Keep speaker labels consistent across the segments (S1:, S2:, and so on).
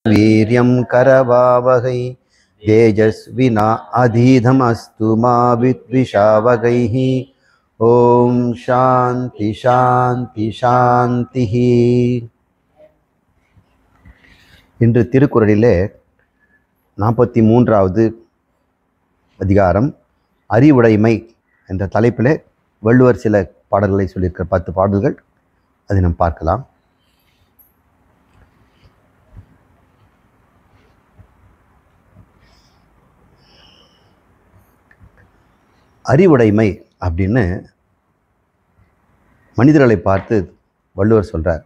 S1: वीर्यं करवावहै तेजस्विना अधीधमस्तु मा विद्विषावहैः ओम शांति शांति शांति. இன்று திருக்குறளிலே 43வது அதிகாரம் அறிவுடைமை என்ற தலைப்பிலே வள்ளுவர் சில பாடல்களை சொல்லியிருக்கிற 10 பாடல்கள் அதை நாம் பார்க்கலாம். அறிவுடைமை அப்படின்னு மனிதர்களை பார்த்து வள்ளுவர் சொல்றார்.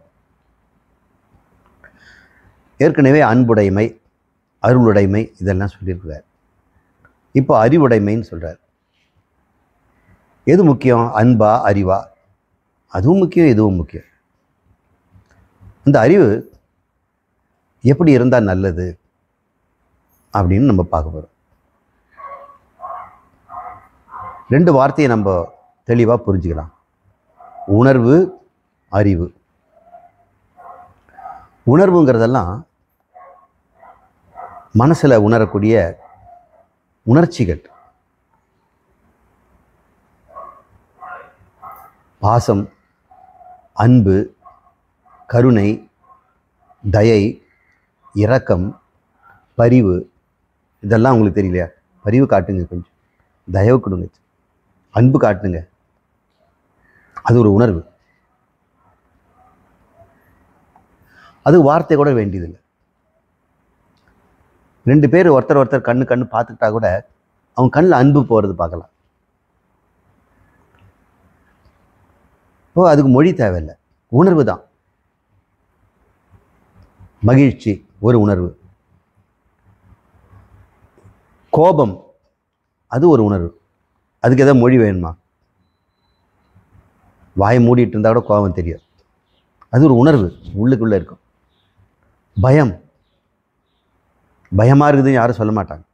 S1: ஏற்கனவே அன்புடைமை, அருளுடைமை இதெல்லாம் சொல்லியிருக்கிறார். இப்போ அறிவுடைமைன்னு சொல்றார். எது முக்கியம்? அன்பா அறிவா? அதுவும் முக்கியம், இதுவும் முக்கியம். அந்த அறிவு எப்படி இருந்தால் நல்லது அப்படின்னு நம்ம பார்க்க போகிறோம். 2 வார்த்தையை நம்ம தெளிவாக புரிஞ்சுக்கலாம். உணர்வு, அறிவு. உணர்வுங்கிறதெல்லாம் மனசில் உணரக்கூடிய உணர்ச்சிகள். பாசம், அன்பு, கருணை, தயை, இரக்கம், பரிவு, இதெல்லாம் உங்களுக்கு தெரியலையா? பரிவு காட்டுங்க, கொஞ்சம் தயவு கொடுங்க, அன்பு காட்டுங்க. அது ஒரு உணர்வு. அது வார்த்தை கூட வேண்டியதில்லை. 2 பேர் ஒருத்தர் கண்ணு பார்த்துக்கிட்டா கூட அவங்க கண்ணில் அன்பு போகிறது பார்க்கலாம். அதுக்கு மொழி தேவையில்லை, உணர்வு தான். மகிழ்ச்சி ஒரு உணர்வு. கோபம் அது ஒரு உணர்வு. அதுக்கு எதாவது மொழி வேணுமா? வாயை மூடிட்டு இருந்தால் கூட கோபம் தெரியும். அது ஒரு உணர்வு, உள்ளுக்குள்ளே இருக்கும். பயம், பயமாக இருக்குதுன்னு யாரும் சொல்ல மாட்டாங்க,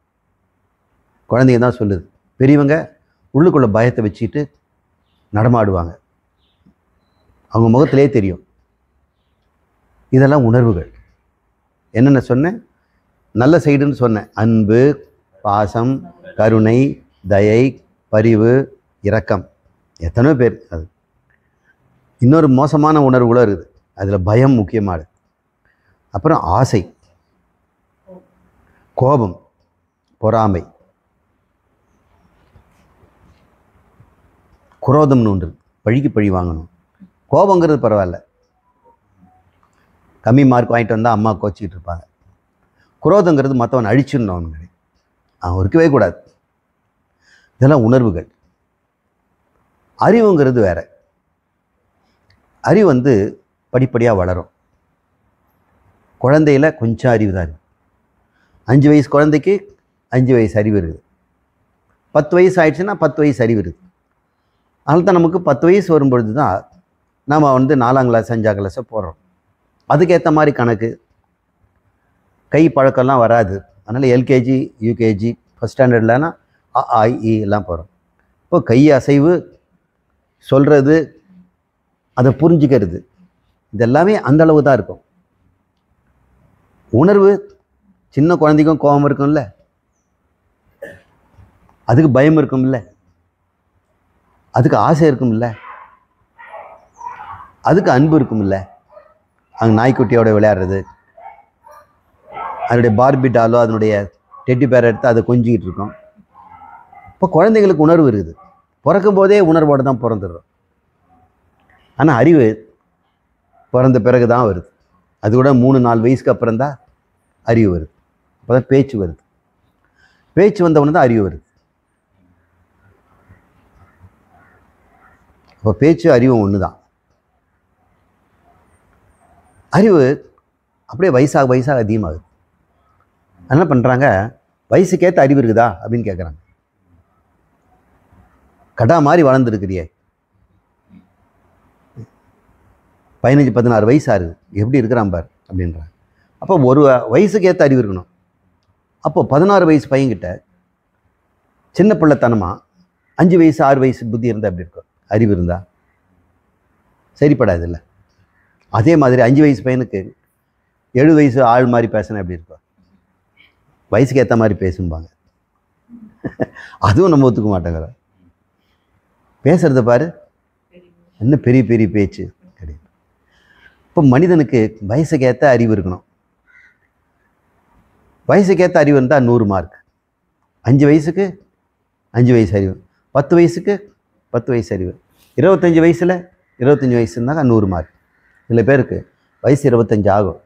S1: குழந்தைங்க தான் சொல்லுது. பெரியவங்க உள்ளுக்குள்ளே பயத்தை வச்சுக்கிட்டு நடமாடுவாங்க, அவங்க முகத்திலே தெரியும். இதெல்லாம் உணர்வுகள். என்னென்ன சொன்னேன்? நல்ல சைடுன்னு சொன்னேன். அன்பு, பாசம், கருணை, தயை, பரிவு, இரக்கம். எத்தனையோ பேர். அது இன்னொரு மோசமான உணர்வுகளும் இருக்குது. அதில் பயம் முக்கியமானது. அப்புறம் ஆசை, கோபம், பொறாமை, குரோதம்னு ஒன்று. பழிக்கு பழி வாங்கணும். கோபங்கிறது பரவாயில்ல, கம்மி மார்க் வாங்கிட்டு வந்தால் அம்மா கோச்சிக்கிட்டு இருப்பாங்க. குரோதங்கிறது மற்றவன் அழிச்சிடணும், அவன் இருக்கவே கூடாது. இதெல்லாம் உணர்வுகள். அறிவுங்கிறது வேற. அறிவு படிப்படியாக வளரும். குழந்தையில் கொஞ்சம் அறிவு தான் இருக்குது. 5 வயசு குழந்தைக்கு 5 வயசு அறிவு இருக்குது. 10 வயசு ஆயிடுச்சுன்னா 10 வயசு அறிவு இருக்குது. அதனால தான் நமக்கு 10 வயசு வரும்பொழுது தான் நாம் 4ஆம் கிளாஸ் 5ஆம் கிளாஸை போடுறோம். அதுக்கேற்ற மாதிரி கணக்கு, கை பழக்கம்லாம் வராது. அதனால் எல்கேஜி, யூகேஜி, ஃபஸ்ட் ஸ்டாண்டர்ட்லனா அஇ எல்லாம் போகிறோம். இப்போ கை அசைவு, சொல்கிறது, அதை புரிஞ்சுக்கிறது, இதெல்லாமே அந்தளவு தான் இருக்கும். உணர்வு, சின்ன குழந்தைக்கும் கோபம் இருக்கும்ல, அதுக்கு பயம் இருக்கும்ல, அதுக்கு ஆசை இருக்கும்ல, அதுக்கு அன்பு இருக்கும்ல. அங்கே நாய்க்குட்டியோட விளையாடுறது, அதனுடைய பார்பி டாலோ அதனுடைய டெட்டி பேரை எடுத்து அதை கொஞ்சிக்கிட்டு இருக்கோம். இப்போ குழந்தைங்களுக்கு உணர்வு இருக்குது. பிறக்கும் போதே உணர்வோடு தான் பிறந்துடுறோம். ஆனால் அறிவு பிறந்த பிறகு தான் வருது. அது கூட 3-4 வயசுக்கு அப்புறம் தான் அறிவு வருது. அப்போ தான் பேச்சு வருது. பேச்சு வந்தவொடனே தான் அறிவு வருது. அப்போ பேச்சு அறிவும் ஒன்று தான். அறிவு அப்படியே வயசாக அதிகமாகுது. என்ன பண்ணுறாங்க? வயசுக்கேற்ற அறிவு இருக்குதா அப்படின்னு கேட்குறாங்க. கடா மாதிரி வளர்ந்துருக்கிறியே, 15-16 வயசு ஆகுது, எப்படி இருக்கிறான் பார் அப்படின்றாங்க. அப்போ ஒரு வயசுக்கு ஏற்ற அறிவு இருக்கணும். அப்போ 16 வயசு பையன்கிட்ட சின்ன பிள்ளைத்தனமாக 5 வயசு 6 வயசு புத்தி இருந்தால் எப்படி இருக்கும்? அறிவு இருந்தால் சரிப்படாது இல்லை. அதே மாதிரி 5 வயசு பையனுக்கு 70 வயசு ஆள் மாதிரி பேசினா எப்படி இருக்கும்? வயசுக்கு ஏற்ற மாதிரி பேசும்பாங்க. அதுவும் நம்ம ஒத்துக்க மாட்டேங்கிறோம். பேசுறத பாரு, என்ன பெரிய பெரிய பேச்சு கிடையாது. இப்போ மனிதனுக்கு வயசுக்கு ஏற்ற அறிவு இருக்கணும். வயசுக்கு ஏற்ற அறிவு இருந்தால் 100 மார்க். 5 வயசுக்கு 5 வயசு அறிவு, 10 வயசுக்கு 10 வயசு அறிவு, 25 வயசில் 25 வயசு இருந்தாங்க 100 மார்க். சில பேருக்கு வயசு 25 ஆகும்,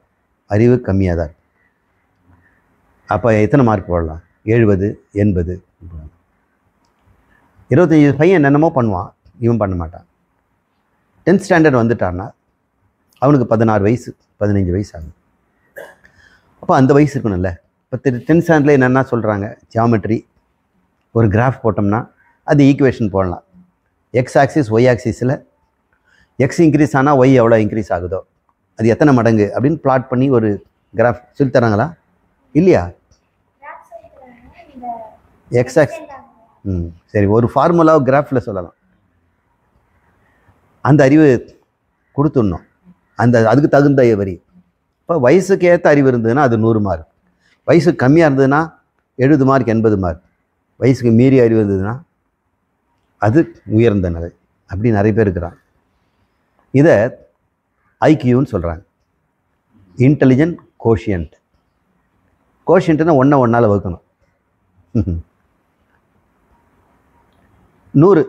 S1: அறிவு கம்மியாக தான் இருக்கும். அப்போ எத்தனை மார்க் போடலாம்? 70, 80. 25 பையன் என்னென்னமோ பண்ணுவான், இவன் பண்ண மாட்டான். 10th ஸ்டாண்டர்ட் வந்துட்டான்னா அவனுக்கு 16 வயசு 15 வயசு ஆகும். அப்போ அந்த வயசு இருக்கணும்ல. இப்போ 10th ஸ்டாண்டர்டில் என்னென்னா சொல்கிறாங்க, ஜியாமெட்ரி ஒரு கிராஃப் போட்டோம்னா அது ஈக்குவேஷன் போடலாம். எக்ஸ் ஆக்சிஸ் ஒய் ஆக்சிஸில் எக்ஸ் இன்க்ரீஸ் ஆனால் ஒய் எவ்வளோ இன்க்ரீஸ் ஆகுதோ அது எத்தனை மடங்கு அப்படின்னு பிளாட் பண்ணி ஒரு கிராஃப் சொல்லி தராங்களா இல்லையா? எக்ஸ் ஆக்ஸ் சரி, ஒரு ஃபார்முலாவை கிராஃபில் சொல்லலாம். அந்த அறிவு கொடுத்துடணும், அதுக்கு தகுந்த வரி. இப்போ வயசுக்கு ஏற்ற அறிவு இருந்ததுன்னா அது 100 மார்க். வயசுக்கு கம்மியாக இருந்ததுன்னா 70 மார்க் 80 மார்க். வயசுக்கு மீறி அறிவு இருந்ததுன்னா அது உயர்ந்த நிலை. அப்படி நிறைய பேர் இருக்கிறாங்க. இதை ஐக்யூன்னு சொல்கிறாங்க, இன்டெலிஜென்ட் கோஷியன்ட். கோஷியன்ட்னா ஒன்றால் வகுக்கணும். 100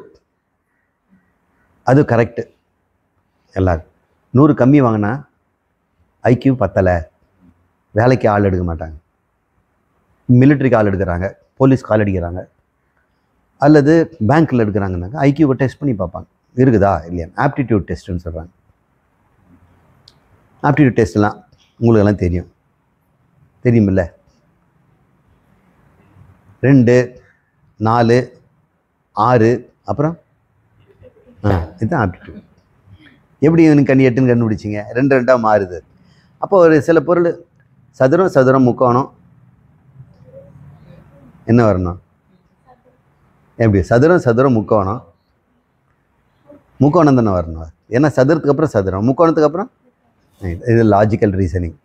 S1: அது கரெக்டு. எல்லாரும் 100 கம்மி வாங்கினா ஐக்யூ பத்தலை, வேலைக்கு ஆள் எடுக்க மாட்டாங்க. மிலிட்ரிக்கு ஆள் எடுக்கிறாங்க, போலீஸ்க்கு ஆள் அடிக்கிறாங்க, அல்லது பேங்க்கில் எடுக்கிறாங்கன்னாக்கா ஐக்யூவை டெஸ்ட் பண்ணி பார்ப்பாங்க, இருக்குதா இல்லையா. ஆப்டிடியூட் டெஸ்ட்டுன்னு சொல்கிறாங்க. ஆப்டிடியூட் டெஸ்ட்லாம் உங்களுக்கெல்லாம் தெரியுமில்ல. 2, 4, 6 அப்புறம் இதுதான் ஆப்டிடியூட். எப்படி எனக்கு 8ன்னு கண்டுபிடிச்சிங்க? 2 2ஆக மாறுது. அப்போ ஒரு சில பொருள் சதுரம் முக்கோணம் என்ன வரணும்? எப்படி சதுரம் முக்கோணம் தானே வரணும். ஏன்னா சதுரத்துக்கு அப்புறம் சதுரம், முக்கோணத்துக்கு அப்புறம் இது லாஜிக்கல் ரீசனிங்.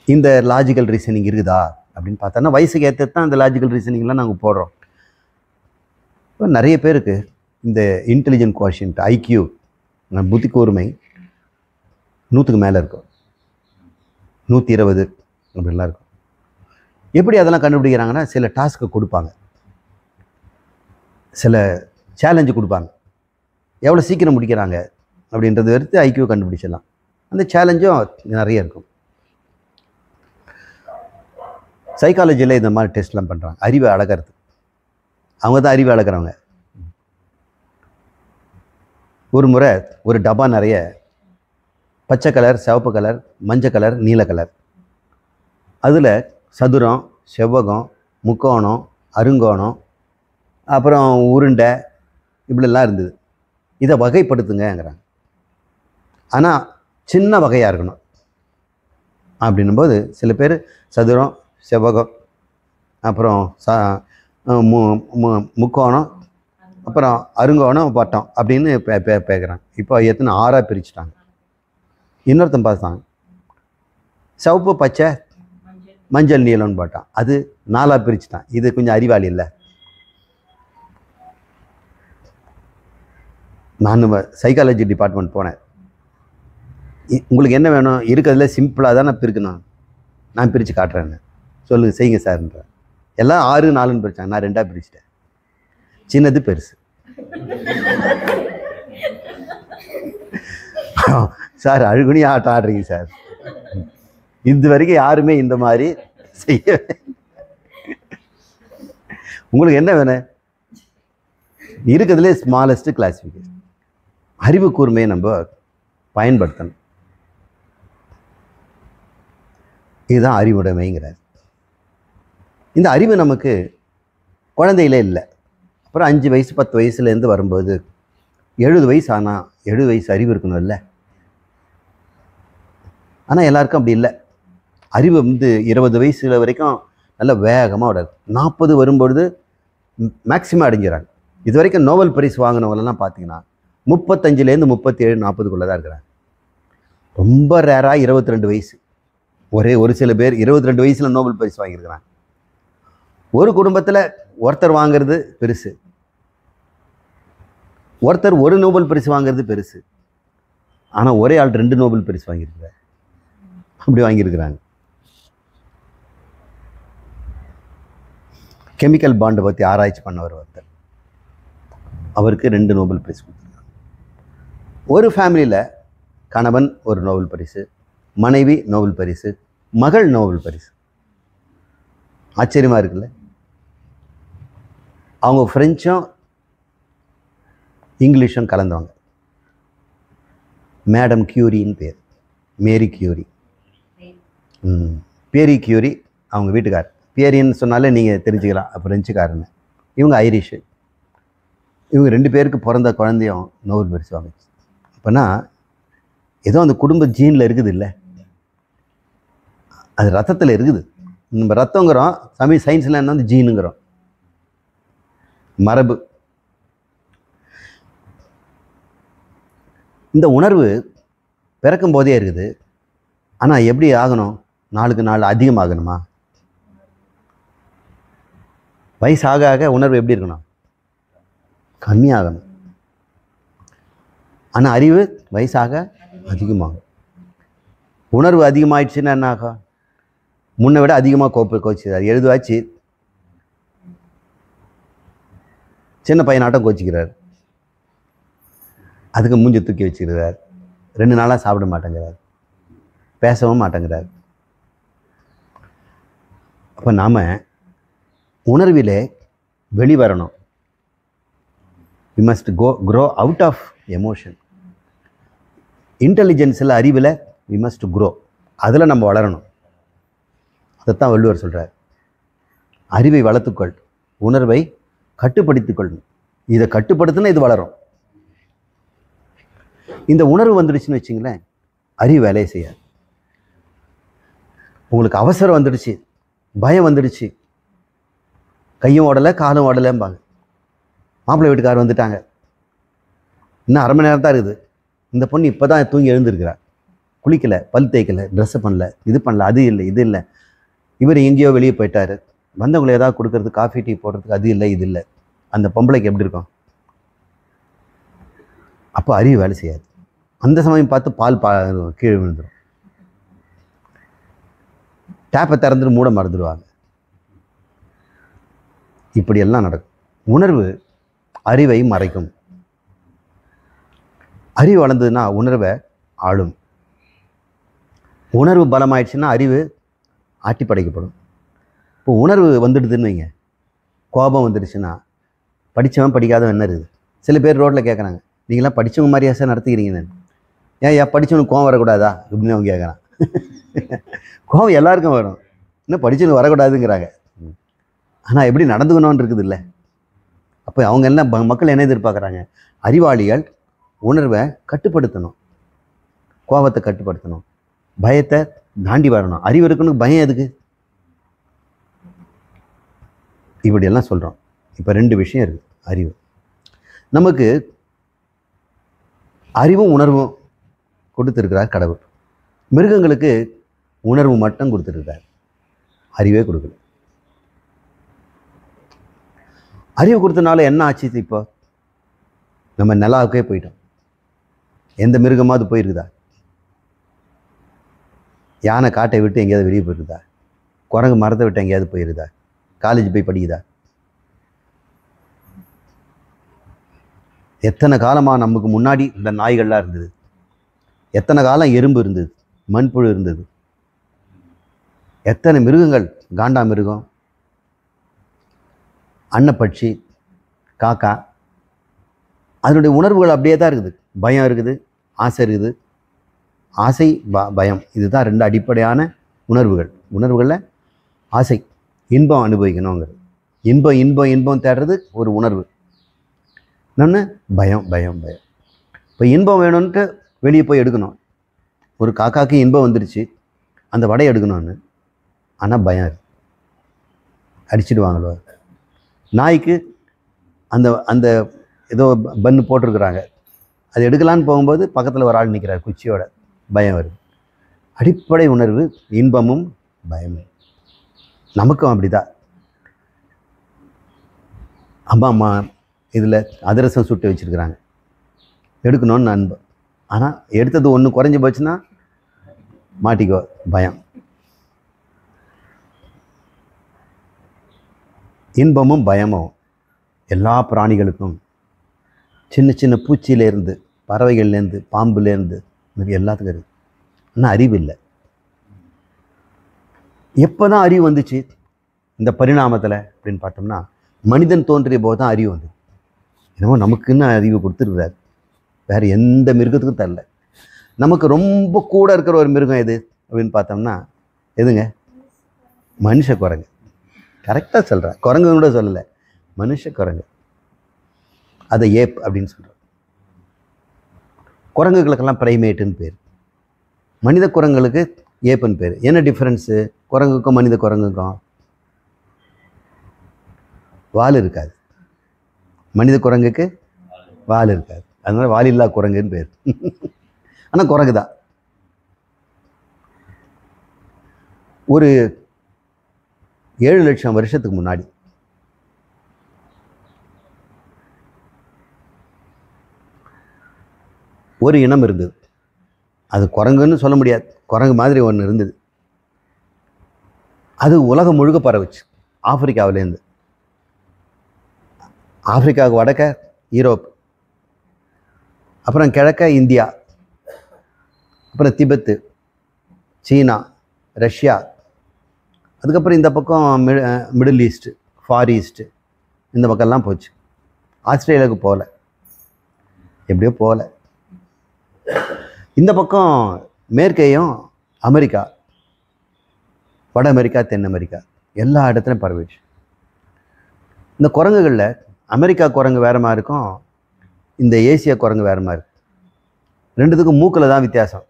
S1: இந்த லாஜிக்கல் ரீசனிங் இருக்குதா அப்படின்னு பார்த்தோன்னா வயசுக்கு ஏற்ற தான் இந்த லாஜிக்கல் ரீசனிங்லாம் நாங்கள் போடுறோம். இப்போ நிறைய பேருக்கு இந்த இன்டெலிஜென்ட் கோஷியன்ட் ஐக்யூ புத்தி கூர்மை 100க்கு மேலே இருக்கும், 120 அப்படிலாம் இருக்கும். எப்படி அதெல்லாம் கண்டுபிடிக்கிறாங்கன்னா சில டாஸ்க்கு கொடுப்பாங்க, சில சேலஞ்சு கொடுப்பாங்க. எவ்வளோ சீக்கிரம் முடிக்கிறாங்க அப்படின்றது எடுத்து ஐக்யூ கண்டுபிடிச்சிடலாம். அந்த சேலஞ்சும் நிறைய இருக்கும். சைக்காலஜியில் இந்த மாதிரி டெஸ்ட்லாம் பண்ணுறாங்க, அறிவை அளக்கிறது. அவங்க தான் அறிவை அளக்கிறவங்க. ஒரு முறை ஒரு டப்பா நிறைய பச்சை கலர், சிவப்பு கலர், மஞ்சள் கலர், நீல கலர், அதில் சதுரம், செவ்வகம், முக்கோணம், அருங்கோணம், அப்புறம் உருண்டை இப்படிலாம் இருந்தது. இதை வகைப்படுத்துங்கிறாங்க. ஆனால் சின்ன வகையாக இருக்கணும். அப்படின்னும்போது சில பேர் சதுரம், செவ்வகம், அப்புறம் முக்கோணம், அப்புறம் அருங்கோணம், வட்டம் அப்படின்னு பேசுகிறாங்க. இப்போ எத்தனை 6ஆக பிரிச்சுட்டாங்க. இன்னொருத்தன் பார்த்தாங்க சிவப்பு, பச்சை, மஞ்சள், நீலம்னு போட்டான். அது 4ஆக பிரிச்சுட்டான். இது கொஞ்சம் அறிவாளி இல்லை. நான் சைக்காலஜி டிபார்ட்மெண்ட் போனேன். உங்களுக்கு என்ன வேணும்? இருக்கிறதுல சிம்பிளாக தான் நான் பிரிக்கணும், நான் பிரித்து காட்டுறேன்னு சொல்லுங்க, செய்யுங்க சார்ன்ற. எல்லாம் 6 4ன்னு பிரித்தாங்க, நான் 2ஆக பிரிச்சுட்டேன். சின்னது பெருசு. சார் அழுகுனி ஆட்டம் ஆடுறீங்க சார். இது வரைக்கும் யாருமே இந்த மாதிரி செய்ய. உங்களுக்கு என்ன வேணும்? இருக்கிறதுலே ஸ்மாலஸ்ட் கிளாசிஃபிகேஷன். அறிவு கூர்மையை நம்ம பயன்படுத்தணும். இதுதான் அறிவுடைமைங்கிறார். இந்த அறிவு நமக்கு குழந்தையிலே இல்லை. அப்புறம் 5 வயசு 10 வயசுலேருந்து வரும்போது 70 வயசு ஆனால் 70 வயசு அறிவு இருக்கணும் இல்லை. ஆனால் எல்லாருக்கும் அப்படி இல்லை. அறிவு 20 வயசுல வரைக்கும் நல்ல வேகமாக விடாது. 40 வரும்பொழுது மேக்சிமம் அடைஞ்சிடறாங்க. இது வரைக்கும் நோபல் பரிசு வாங்கினவங்களெல்லாம் பார்த்தீங்கன்னா 35லேருந்து 37 40க்குள்ளே தான் இருக்கிறாங்க. ரொம்ப ரேராக 22 வயசு. ஒரு சில பேர் 22 வயசில் நோபல் பரிசு வாங்கியிருக்கிறாங்க. ஒரு குடும்பத்தில் ஒருத்தர் வாங்கிறது பெருசு, ஒருத்தர் ஒரு நோபல் பரிசு வாங்கிறது பெருசு. ஆனால் ஒரே ஆள் 2 நோபல் பரிசு வாங்கியிருக்கிறார். அப்படி வாங்கியிருக்கிறாங்க. கெமிக்கல் பாண்டை பற்றி ஆராய்ச்சி பண்ணவர் ஒருத்தர், அவருக்கு 2 நோபல் பரிசு கொடுத்துருக்காங்க. ஒரு ஃபேமிலியில் கணவன் ஒரு நோபல் பரிசு, மனைவி நோபல் பரிசு, மகள் நோபல் பரிசு. ஆச்சரியமாக இருக்குல்ல? அவங்க ஃப்ரெஞ்சும் இங்கிலீஷும் கலந்தவங்க. மேடம் கியூரின்னு பேர், மேரி கியூரி. பேரி கியூரி அவங்க வீட்டுக்கார். பேரின்னு சொன்னாலே நீங்கள் தெரிஞ்சுக்கலாம் ஃப்ரெஞ்சுக்காரன்னு. இவங்க ஐரிஷு. இவங்க 2 பேருக்கு பிறந்த குழந்தையும் நோபல் பரிசு வாங்கிச்சு. அப்போனா ஏதோ அந்த குடும்ப ஜீனில் இருக்குது இல்லை, அது ரத்தத்தில் இருக்குது. நம்ம ரத்தங்கிறோம், சயின்ஸில் என்ன வந்து ஜீனுங்கிறோம், மரபு. இந்த உணர்வு பிறக்கும் போதே இருக்குது. ஆனால் எப்படி ஆகணும்? நாளுக்கு நாள் அதிகமாகணுமா? வயசாக ஆக உணர்வு எப்படி இருக்கணும்? கம்மியாகணும். ஆனால் அறிவு வயசாக அதிகமாகும். உணர்வு அதிகமாகிடுச்சுன்னா என்ன ஆகும்? முன்னை விட அதிகமாக கோச்சிக்கிறார். எழுதுவாச்சு சின்ன பையனாட்டம் கோச்சிக்கிறார். அதுக்கு மூஞ்சி தூக்கி வச்சுக்கிறார். 2 நாளாக சாப்பிட மாட்டேங்கிறார், பேசவும் மாட்டேங்கிறார். அப்போ நாம் உணர்விலே வெளிவரணும். We must grow out of emotion. இன்டெலிஜென்ஸில், அறிவில் வி மஸ்ட் க்ரோ. அதில் நம்ம வளரணும். அதைத்தான் வள்ளுவர் சொல்கிறார். அறிவை வளர்த்துக்கொள், உணர்வை கட்டுப்படுத்திக்கொள்ளணும். இதை கட்டுப்படுத்தினா இது வளரும். இந்த உணர்வு வந்துடுச்சுன்னு வச்சிங்களேன், அறிவு வேலையை செய்யாது. உங்களுக்கு அவசரம் வந்துடுச்சு, பயம் வந்துடுச்சு, கையும் ஓடலை காலும் ஓடலைம்பாங்க. மாப்பிள்ளை வீட்டுக்காரர் வந்துட்டாங்க, இன்னும் அரை மணி நேரம் தான் இருக்குது. இந்த பொண்ணு இப்போ தான் தூங்கி எழுந்திருக்கிறார், குளிக்கலை, பல் தேய்க்கலை, ட்ரெஸ்ஸு பண்ணல, இது பண்ணல, அது இல்லை இது இல்லை. இவர் எங்கேயோ வெளியே போயிட்டார். வந்தவங்களை ஏதாவது கொடுக்கறது, காஃபி டீ போடுறதுக்கு அது இல்லை இது இல்லை. அந்த பொம்பளைக்கு எப்படி இருக்கும்? அப்போ அறிவு வேலை செய்யாது. அந்த சமயம் பார்த்து பால் கீழே விழுந்துடும். டேப்பை திறந்துட்டு மூட மறந்துடுவாங்க. இப்படியெல்லாம் நடக்கும். உணர்வு அறிவை மறைக்கும். அறிவு வளர்ந்ததுன்னா உணர்வை ஆளும். உணர்வு பலமாயிடுச்சுன்னா அறிவு ஆட்டி படைக்கப்படும். இப்போ உணர்வு வந்துடுதுன்னு வைங்க, கோபம் வந்துடுச்சுன்னா படித்தவன் படிக்காதவன் என்ன இருக்குது? சில பேர் ரோட்டில் கேட்குறாங்க, நீங்களாம் படித்தவங்க மாதிரியா சார் நடத்துக்கிறீங்க? ஏன் படித்தவனுக்கு கோவம் வரக்கூடாதா அப்படின்னு அவங்க கேட்குறான். கோவம் எல்லாருக்கும் வரும், இன்னும் படித்தவனுக்கு வரக்கூடாதுங்கிறாங்க. ஆனால் எப்படி நடந்துக்கணும்னு இருக்குது இல்லை? அப்போ அவங்க என்ன மக்கள் என்ன எதிர்பார்க்குறாங்க? அறிவாளிகள் உணர்வை கட்டுப்படுத்தணும், கோபத்தை கட்டுப்படுத்தணும், பயத்தை தாண்டி வரணும். அறிவு இருக்கணும், பயம் எதுக்கு? இப்படியெல்லாம் சொல்கிறோம். இப்போ 2 விஷயம் இருக்குது. அறிவு நமக்கு அறிவும் உணர்வும் கொடுத்துருக்கிறார் கடவுள். மிருகங்களுக்கு உணர்வு மட்டும் கொடுத்துருக்கிறார், அறிவே கொடுக்கல. அறிவு கொடுத்தனால என்ன ஆச்சு? இப்போ நம்ம நிலாவுக்கே போயிட்டோம். எந்த மிருகமாவது போயிருக்குதா? யானை காட்டை விட்டு எங்கேயாவது வெளியே போயிருக்குதா? குரங்கு மரத்தை விட்டு எங்கேயாவது போயிருக்குதா? காலேஜ் போய் படிக்குதா? எத்தனை காலமாக நமக்கு முன்னாடி இந்த நாய்கள்லாம் இருந்தது, எத்தனை காலம் எறும்பு இருந்தது, மண்புழு இருந்தது, எத்தனை மிருகங்கள், காண்டா மிருகம், அன்னப்பட்சி, காக்கா, அதனுடைய உணர்வுகள் அப்படியே தான் இருக்குது. பயம் இருக்குது, ஆசை இருக்குது. ஆசை பயம், இதுதான் 2 அடிப்படையான உணர்வுகள். உணர்வுகளில் ஆசை, இன்பம் அனுபவிக்கணுங்கிறது. இன்பம் இன்பம் இன்பம் தேடுறது ஒரு உணர்வு. இன்னொன்று பயம் பயம் பயம். இப்போ இன்பம் வேணும்ன்ட்டு வெளியே போய் எடுக்கணும். ஒரு காக்காக்கு இன்பம் வந்துடுச்சு, அந்த வடையை எடுக்கணும்னு, ஆனால் பயம் அடிச்சிடுவாங்களோ. நாய்க்கு அந்த அந்த ஏதோ பன்னு போட்டிருக்கிறாங்க, அது எடுக்கலான்னு போகும்போது பக்கத்தில் ஒரு ஆள் நிற்கிறார் குச்சியோட, பயம் வருது. அடிப்படை உணர்வு இன்பமும் பயமும். நமக்கும் அப்படிதான். அம்மா இதில் அதிரசம் சுட்டு வச்சுருக்குறாங்க, எடுக்கணும்னு அன்பு. ஆனால் எடுத்தது ஒன்று குறைஞ்சி போச்சுன்னா மாட்டிக்கோ, பயம். இன்பமும் பயமும் எல்லா பிராணிகளுக்கும், சின்ன சின்ன பூச்சியிலேருந்து, பறவைகள்லேருந்து, பாம்புலேருந்து, இது எல்லாத்துக்கும் இருக்குது. ஆனால் அறிவு இல்லை. எப்போ தான் அறிவு வந்துச்சு இந்த பரிணாமத்தில் அப்படின்னு பார்த்தோம்னா, மனிதன் தோன்றிய போது தான் அறிவு வந்து. என்னமோ நமக்குன்னு அறிவு கொடுத்துருக்குறாரு, வேறு எந்த மிருகத்துக்கும் தரல. நமக்கு ரொம்ப கூட இருக்கிற ஒரு மிருகம் எது அப்படின்னு பார்த்தோம்னா எதுங்க? மனுஷ குரங்கு. கரெக்டாக சொல்கிறேன், குரங்கு கூட சொல்லலை, மனுஷ குரங்கு. அதை ஏப் அப்படின்னு சொல்கிறோம். குரங்குகளுக்கெல்லாம் பிரைமேட்டுன்னு பேர், மனித குரங்குகளுக்கு ஏப்புன்னு பேர். என்ன டிஃப்ரென்ஸு குரங்குக்கும் மனித குரங்குக்கும்? வால் இருக்காது. மனித குரங்குக்கு வால் இருக்காது, அதனால வாலில்லா குரங்குன்னு பேர். ஆனால் குரங்கு தான். ஒரு 7 லட்சம் வருஷத்துக்கு முன்னாடி ஒரு இனம் இருந்தது. அது குரங்குன்னு சொல்ல முடியாது, குரங்கு மாதிரி ஒன்று இருந்தது. அது உலகம் முழுக்க பரவுச்சு. ஆப்பிரிக்காவிலேருந்து, ஆப்பிரிக்காவுக்கு வடக்க யூரோப், அப்புறம் கிழக்க இந்தியா, அப்புறம் திபெத்து, சீனா, ரஷ்யா, அதுக்கப்புறம் இந்த பக்கம் மிடில் ஈஸ்ட்டு, ஃபார் ஈஸ்ட்டு, இந்த பக்கம்லாம் போச்சு. ஆஸ்திரேலியாவுக்கு போகல, எப்படியோ போகல. இந்த பக்கம் மேற்கேயும் அமெரிக்கா, வட அமெரிக்கா, தென் அமெரிக்கா, எல்லா இடத்துலையும் பரவிடுச்சு. இந்த குரங்குகளில் அமெரிக்கா குரங்கு வேறு மாதிரி இருக்கும், இந்த ஏசியா குரங்கு வேறு மாதிரி. ரெண்டுத்துக்கும் மூக்கில் தான் வித்தியாசம்.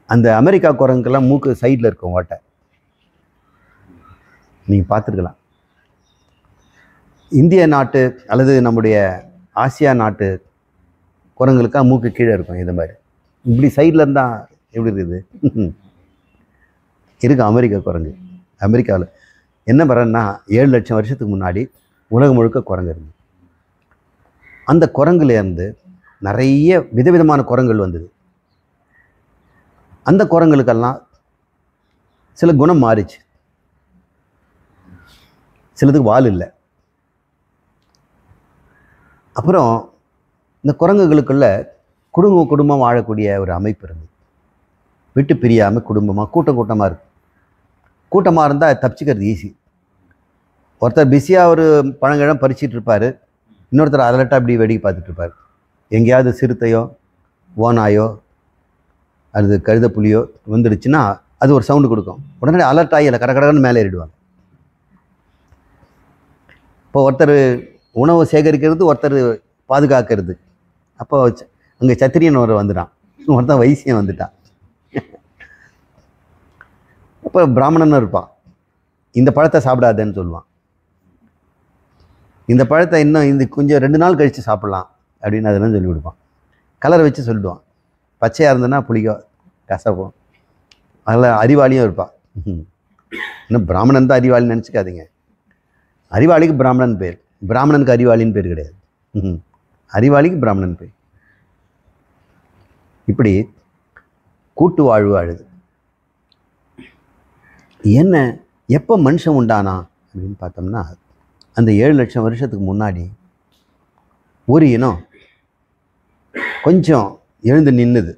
S1: அந்த அமெரிக்கா குரங்குக்கெல்லாம் மூக்கு சைடில் இருக்கும் ஓட்டை, நீங்கள் பார்த்துருக்கலாம். இந்திய நாட்டு அல்லது நம்முடைய ஆசியா நாட்டு குரங்குகளுக்காக மூக்கு கீழே இருக்கும், இது மாதிரி. இப்படி சைடில் இருந்தால் எப்படி இருக்குது? இருக்கு அமெரிக்கா குரங்கு. அமெரிக்காவில் என்ன பண்ணுறேன்னா, 7 லட்சம் வருஷத்துக்கு முன்னாடி உலகம் முழுக்க குரங்கு இருந்தது. அந்த குரங்குலேருந்து நிறைய விதவிதமான குரங்குகள் வந்தது. அந்த குரங்குகளுக்கெல்லாம் சில குணம் மாறிச்சு. சிலதுக்கு வால் இல்லை. அப்புறம் இந்த குரங்குகளுக்குள்ள குடும்பம் வாழக்கூடிய ஒரு அமைப்பு இருந்தது. விட்டு பிரியாமல் குடும்பமாக கூட்டமாக இருக்கும். கூட்டமாக இருந்தால் தப்பிச்சுக்கிறது ஈஸி. ஒருத்தர் பிஸியாக ஒரு பழங்கிழம் பறிச்சிட்டு இருப்பார், இன்னொருத்தர் அலர்ட்டாக அப்படி வேடிக்கை பார்த்துட்டு இருப்பார். எங்கேயாவது சிறுத்தையோ ஓனாயோ அது கழுத புலியோ வந்துடுச்சுன்னா அது ஒரு சவுண்டு கொடுக்கும். உடனே அலர்ட் ஆகி இல்லை கடகடன்னு மேலே ஏறிடுவாங்க. இப்போ ஒருத்தர் உணவு சேகரிக்கிறது, ஒருத்தர் பாதுகாக்கிறது. அப்போ அங்கே சத்திரியன் ஒரு வந்துட்டான், ஒருத்தன் வைசியம் வந்துட்டான். அப்போ பிராமணன் இருப்பான், இந்த பழத்தை சாப்பிடாதேன்னு சொல்லுவான். இந்த பழத்தை இன்னும் இந்த கொஞ்சம் 2 நாள் கழித்து சாப்பிட்லாம் அப்படின்னு அதெல்லாம் சொல்லி கொடுப்பான். கலரை வச்சு சொல்லிடுவான். பச்சையாக இருந்ததுன்னா புளிக்கும், கசப்போம். அதில் அறிவாளியும் இருப்பான். இன்னும் பிராமணன் தான் அறிவாளின்னு நினச்சிக்காதீங்க. அறிவாளிக்கு பிராமணன் பேர், பிராமணனுக்கு அறிவாளின்னு பேர் கிடையாது. அறிவாளிக்கு பிராமணன் பேர். இப்படி கூட்டு வாழ்வு அழுது. என்ன எப்போ மனுஷன் உண்டானா அப்படின்னு பார்த்தோம்னா, அந்த 7 லட்சம் வருஷத்துக்கு முன்னாடி ஒரு இனம் கொஞ்சம் எழுந்து நின்றுது.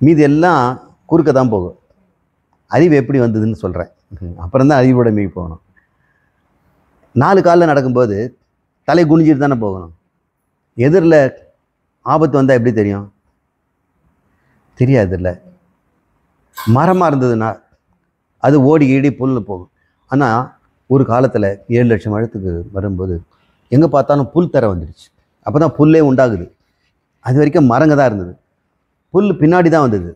S1: மீது எல்லாம் குறுக்க தான் போகும். அறிவு எப்படி வந்ததுன்னு சொல்கிறேன், அப்புறம் தான் அறிவோட மீறி போகணும். 4 காலில் நடக்கும்போது தலை குனிஞ்சிட்டு தானே போகணும். எதிரில் ஆபத்து வந்தால் எப்படி தெரியும்? தெரியாதுல்ல. மரமாக இருந்ததுன்னா அது ஓடி ஈடி புல் போகும். ஆனால் ஒரு காலத்தில் 7 லட்சம் வருஷத்துக்கு வரும்போது எங்கே பார்த்தாலும் புல் தர வந்துடுச்சு. அப்போ தான் புல்லே உண்டாகுது. அது வரைக்கும் மரங்க தான் இருந்தது. புல் பின்னாடி தான் வந்தது.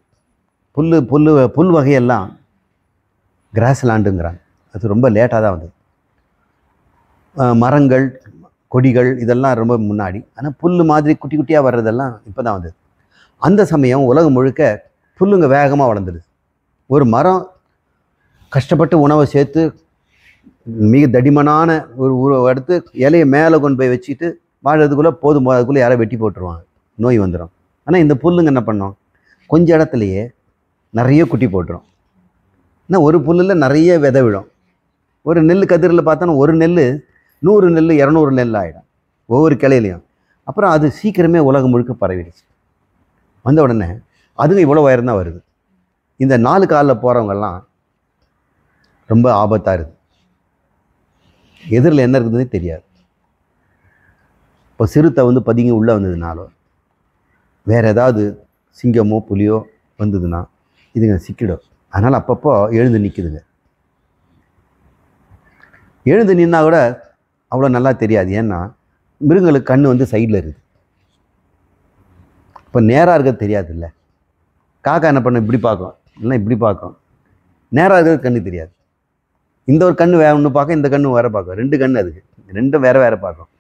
S1: புல் வகையெல்லாம் கிராஸ் லேண்டுங்கிறாங்க. அது ரொம்ப லேட்டாக தான் வந்தது. மரங்கள், கொடிகள் இதெல்லாம் ரொம்ப முன்னாடி. ஆனால் புல் மாதிரி குட்டி குட்டியாக வர்றதெல்லாம் இப்போ தான் வந்தது. அந்த சமயம் உலகம் முழுக்க புல்லுங்க வேகமாக வளர்ந்துடுது. ஒரு மரம் கஷ்டப்பட்டு உணவை சேர்த்து மிக தடிமனான ஒரு எடுத்து இலையை மேலே கொண்டு போய் வச்சுட்டு வாழறதுக்குள்ளே போதும், அதுக்குள்ளே யாரை வெட்டி போட்டுருவாங்க, நோய் வந்துடும். ஆனால் இந்த புல்லுங்க என்ன பண்ணோம், கொஞ்சம் இடத்துலையே நிறைய குட்டி போட்டுரும். ஏன்னா ஒரு புல்லில் நிறைய விதை விழும். ஒரு நெல் கதிரில் பார்த்தோன்னா ஒரு நெல் 100 நெல் 200 நெல் ஆகிடும் ஒவ்வொரு கிளையிலையும். அப்புறம் அது சீக்கிரமே உலகம் முழுக்க பரவிடுச்சு. வந்த உடனே அதுங்க இவ்வளோ உயரம்தான் வருது. இந்த 4 காலில் போகிறவங்கெல்லாம் ரொம்ப ஆபத்தாக இருக்குது. எதிரில் என்ன இருக்குதுன்னே தெரியாது. இப்போ சிறுத்தை வந்து பதுங்கி உள்ளே வந்ததுனாலோ வேறு ஏதாவது சிங்கமோ புலியோ வந்ததுன்னா இதுங்க சிக்கிடும். அதனால் அப்பப்போ எழுந்து நிற்குதுங்க. எழுந்து நின்னா கூட அவ்வளோ நல்லா தெரியாது. ஏன்னா மிருகங்களுக்கு கண் வந்து சைடில் இருக்குது. இப்போ நேராக இருக்கிறது தெரியாது இல்லை. காக்கா என்ன பண்ண இப்படி பார்க்கும், இல்லைன்னா இப்படி பார்க்கும். நேராக இருக்கிறது கண்ணு தெரியாது. இந்த ஒரு கண்ணு வேற ஒன்று பார்க்கும், இந்த கண்ணு வேறு பார்க்கும். 2 கண் அதுக்கு, 2ம் வேறு வேறு பார்க்கும்.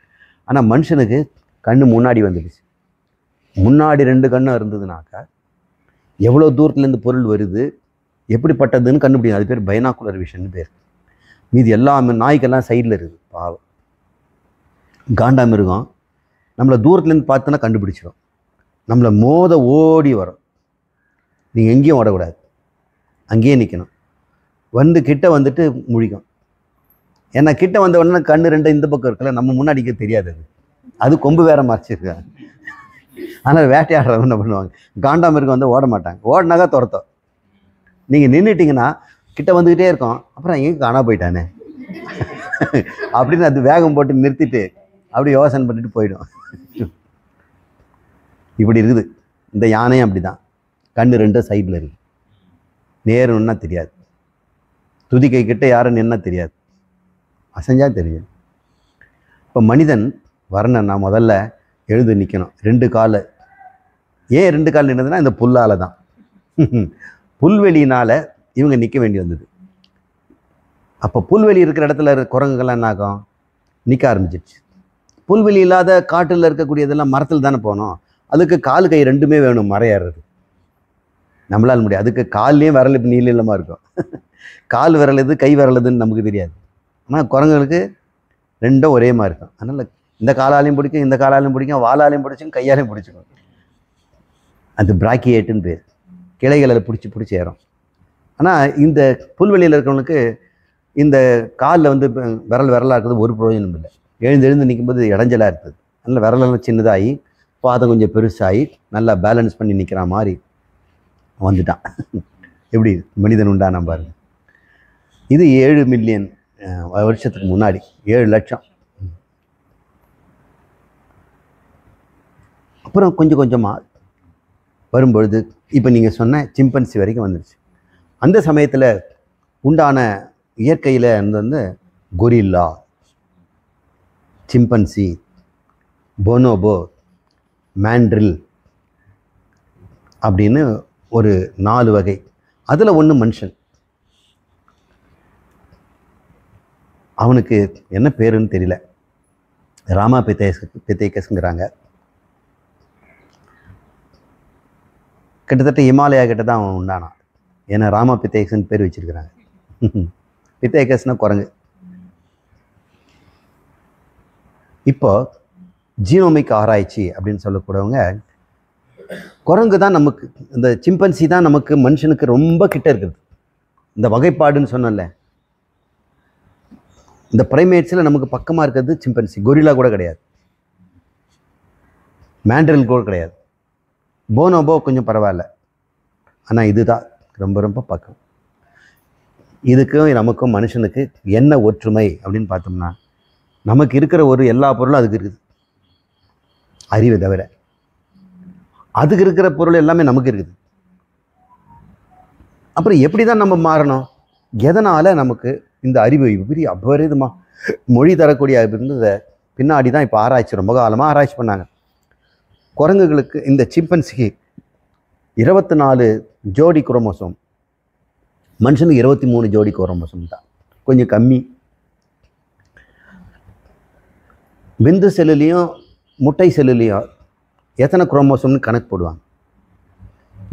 S1: ஆனால் மனுஷனுக்கு கண்ணு முன்னாடி வந்துடுச்சு. முன்னாடி 2 கண்ணும் இருந்ததுனாக்கா எவ்வளோ தூரத்துலேருந்து பொருள் வருது, எப்படிப்பட்டதுன்னு கண்டுபிடிக்கும். அது பேர் பைனாக்குலர் விஷன்னு பேர். மீதி எல்லாமே நாய்க்கெல்லாம் சைடில் இருக்குது. பாவம் காண்டா மிருகம் நம்மளை தூரத்துலேருந்து பார்த்தோன்னா கண்டுபிடிச்சிடும். நம்மளை மோத ஓடி வரும். நீங்கள் எங்கேயும் ஓடக்கூடாது, அங்கேயே நிற்கணும். வந்து கிட்ட வந்துட்டு முழிக்கும். ஏன்னா கிட்ட வந்த உடனே கண்ணு 2 இந்த பக்கம் இருக்குல்ல, நம்ம முன்னாடிக்க தெரியாது. அது கொம்பு வேற மறைச்சிருக்காங்க. ஆனால் வேட்டையாடுறவங்க என்ன பண்ணுவாங்க, காண்டாம இருக்க வந்து ஓட மாட்டாங்க. ஓடினாக்கா துரத்தோம். நீங்கள் நின்றுட்டிங்கன்னா கிட்ட வந்துக்கிட்டே இருக்கோம். அப்புறம் எங்கே காணா போயிட்டானே அப்படின்னு அது வேகம் போட்டு நிறுத்திட்டு அப்படி யோசனை பண்ணிட்டு போயிடும். இப்படி இருக்குது. இந்த யானையும் அப்படி தான். கண்ணு 2 சைடில் இருக்குது. நேருன்னா தெரியாது, துதிக்கை கிட்ட யாரும் நின்னா தெரியாது, அசைஞ்சா தெரியும். இப்போ மனிதன் வரணும்னா முதல்ல எழுந்து நிற்கணும். 2 கால். ஏன் 2 கால் நின்றதுன்னா இந்த புல்லால் தான். புல்வெளியினால் இவங்க நிற்க வேண்டி வந்தது. அப்போ புல்வெளி இருக்கிற இடத்துல குரங்குகள்லாம் என்ன ஆகும், நிற்க ஆரம்பிச்சிடுச்சு. புல்வெளி இல்லாத காட்டில் இருக்கக்கூடியதெல்லாம் மரத்தில் தானே போனோம். அதுக்கு கால் கை 2மே வேணும் மரம் ஏறுறது. நம்மளால் முடியாது. அதுக்கு கால்லையும் விரல் இப்போ நீளமாக இருக்கும். கால் விரல் எது கை விரல் எதுன்னு நமக்கு தெரியாது. ஆனால் குரங்குகளுக்கு 2ம் ஒரே மாதிரி இருக்கும். அதனால் இந்த காலாலையும் பிடிக்கும், இந்த காலாலையும் பிடிக்கும், வாலாலையும் பிடிச்சிக்கும், கையாலையும் பிடிச்சிக்கும். அது பிராக்கியேட்டுன்னு பேர். கிளைகளை பிடிச்சி ஏறும். ஆனால் இந்த புல்வெளியில் இருக்கிறவங்களுக்கு இந்த காலில் வந்து விரலாக இருக்கிறது ஒரு பிரயோஜனம் இல்லை. எழுந்து நிற்கும்போது இடைஞ்சலாக இருக்குது. அதனால் விரலெல்லாம் சின்னதாகி பாதம் கொஞ்சம் பெருசாகி நல்லா பேலன்ஸ் பண்ணி நிற்கிற மாதிரி வந்துட்டான். எப்படி மனிதன் உண்டான பாருங்க. இது 7 மில்லியன் வருஷத்துக்கு முன்னாடி, 7 லட்சம். அப்புறம் கொஞ்சம் கொஞ்சமாக வரும்பொழுது இப்போ நீங்கள் சொன்ன சிம்பன்சி வரைக்கும் வந்துடுச்சு. அந்த சமயத்தில் உண்டான இயற்கையில் வந்து கொரில்லா, சிம்பன்சி, போனோபோ, மேண்ட்ரில் அப்படின்னு ஒரு 4 வகை. அதில் ஒன்று மனுஷன். அவனுக்கு என்ன பேருன்னு தெரியல. ராமா பித்தேகஸ்ங்கிறாங்க. கிட்டத்தட்ட இமாலயா கிட்ட தான் அவன் உண்டானான். ஏன்னா ராமா பித்தேகஸ்ன்னு பேர் வச்சிருக்கிறாங்க. பித்தேகஸ்னா குரங்கு. இப்போ ஜீனோமிக் ஆராய்ச்சி அப்படின்னு சொல்லக்கூடியவங்க குரங்கு தான் நமக்கு, இந்த சிம்பன்சி தான் நமக்கு மனுஷனுக்கு ரொம்ப கிட்ட இருக்குது. இந்த வகைப்பாடுன்னு சொன்னல, இந்த பிரைமேட்ஸில் நமக்கு பக்கமாக இருக்கிறது சிம்பன்சி. கொரில்லா கூட கிடையாது, மேண்ட்ரில் கூட கிடையாது, போனோபோ கொஞ்சம் பரவாயில்ல. ஆனால் இதுதான் ரொம்ப ரொம்ப பக்கம். இதுக்கும் நமக்கும் மனுஷனுக்கு என்ன ஒற்றுமை அப்படின்னு பார்த்தோம்னா, நமக்கு இருக்கிற ஒரு எல்லா பொருளும் அதுக்கு இருக்குது, அறிவை தவிர. அதுக்கு இருக்கிற பொருள் எல்லாமே நமக்கு இருக்குது. அப்புறம் எப்படி தான் நம்ம மாறணும்? எதனால் நமக்கு இந்த அறிவு பெரிய அபரிதமா மொழி தரக்கூடிய இருந்ததை பின்னாடி தான் இப்போ ஆராய்ச்சி ரொம்ப காலமாக ஆராய்ச்சி பண்ணாங்க. குரங்குகளுக்கு, இந்த சிம்பன்சிக்கு 24 ஜோடி குரோமோசோம், மனுஷனுக்கு 23 ஜோடி குரோமோசோம் தான், கொஞ்சம் கம்மி. விந்து செல்லுலேயும் முட்டை செல்லுலேயும் எத்தனை குரோமோசோம்னு கணக்கு போடுவாங்க.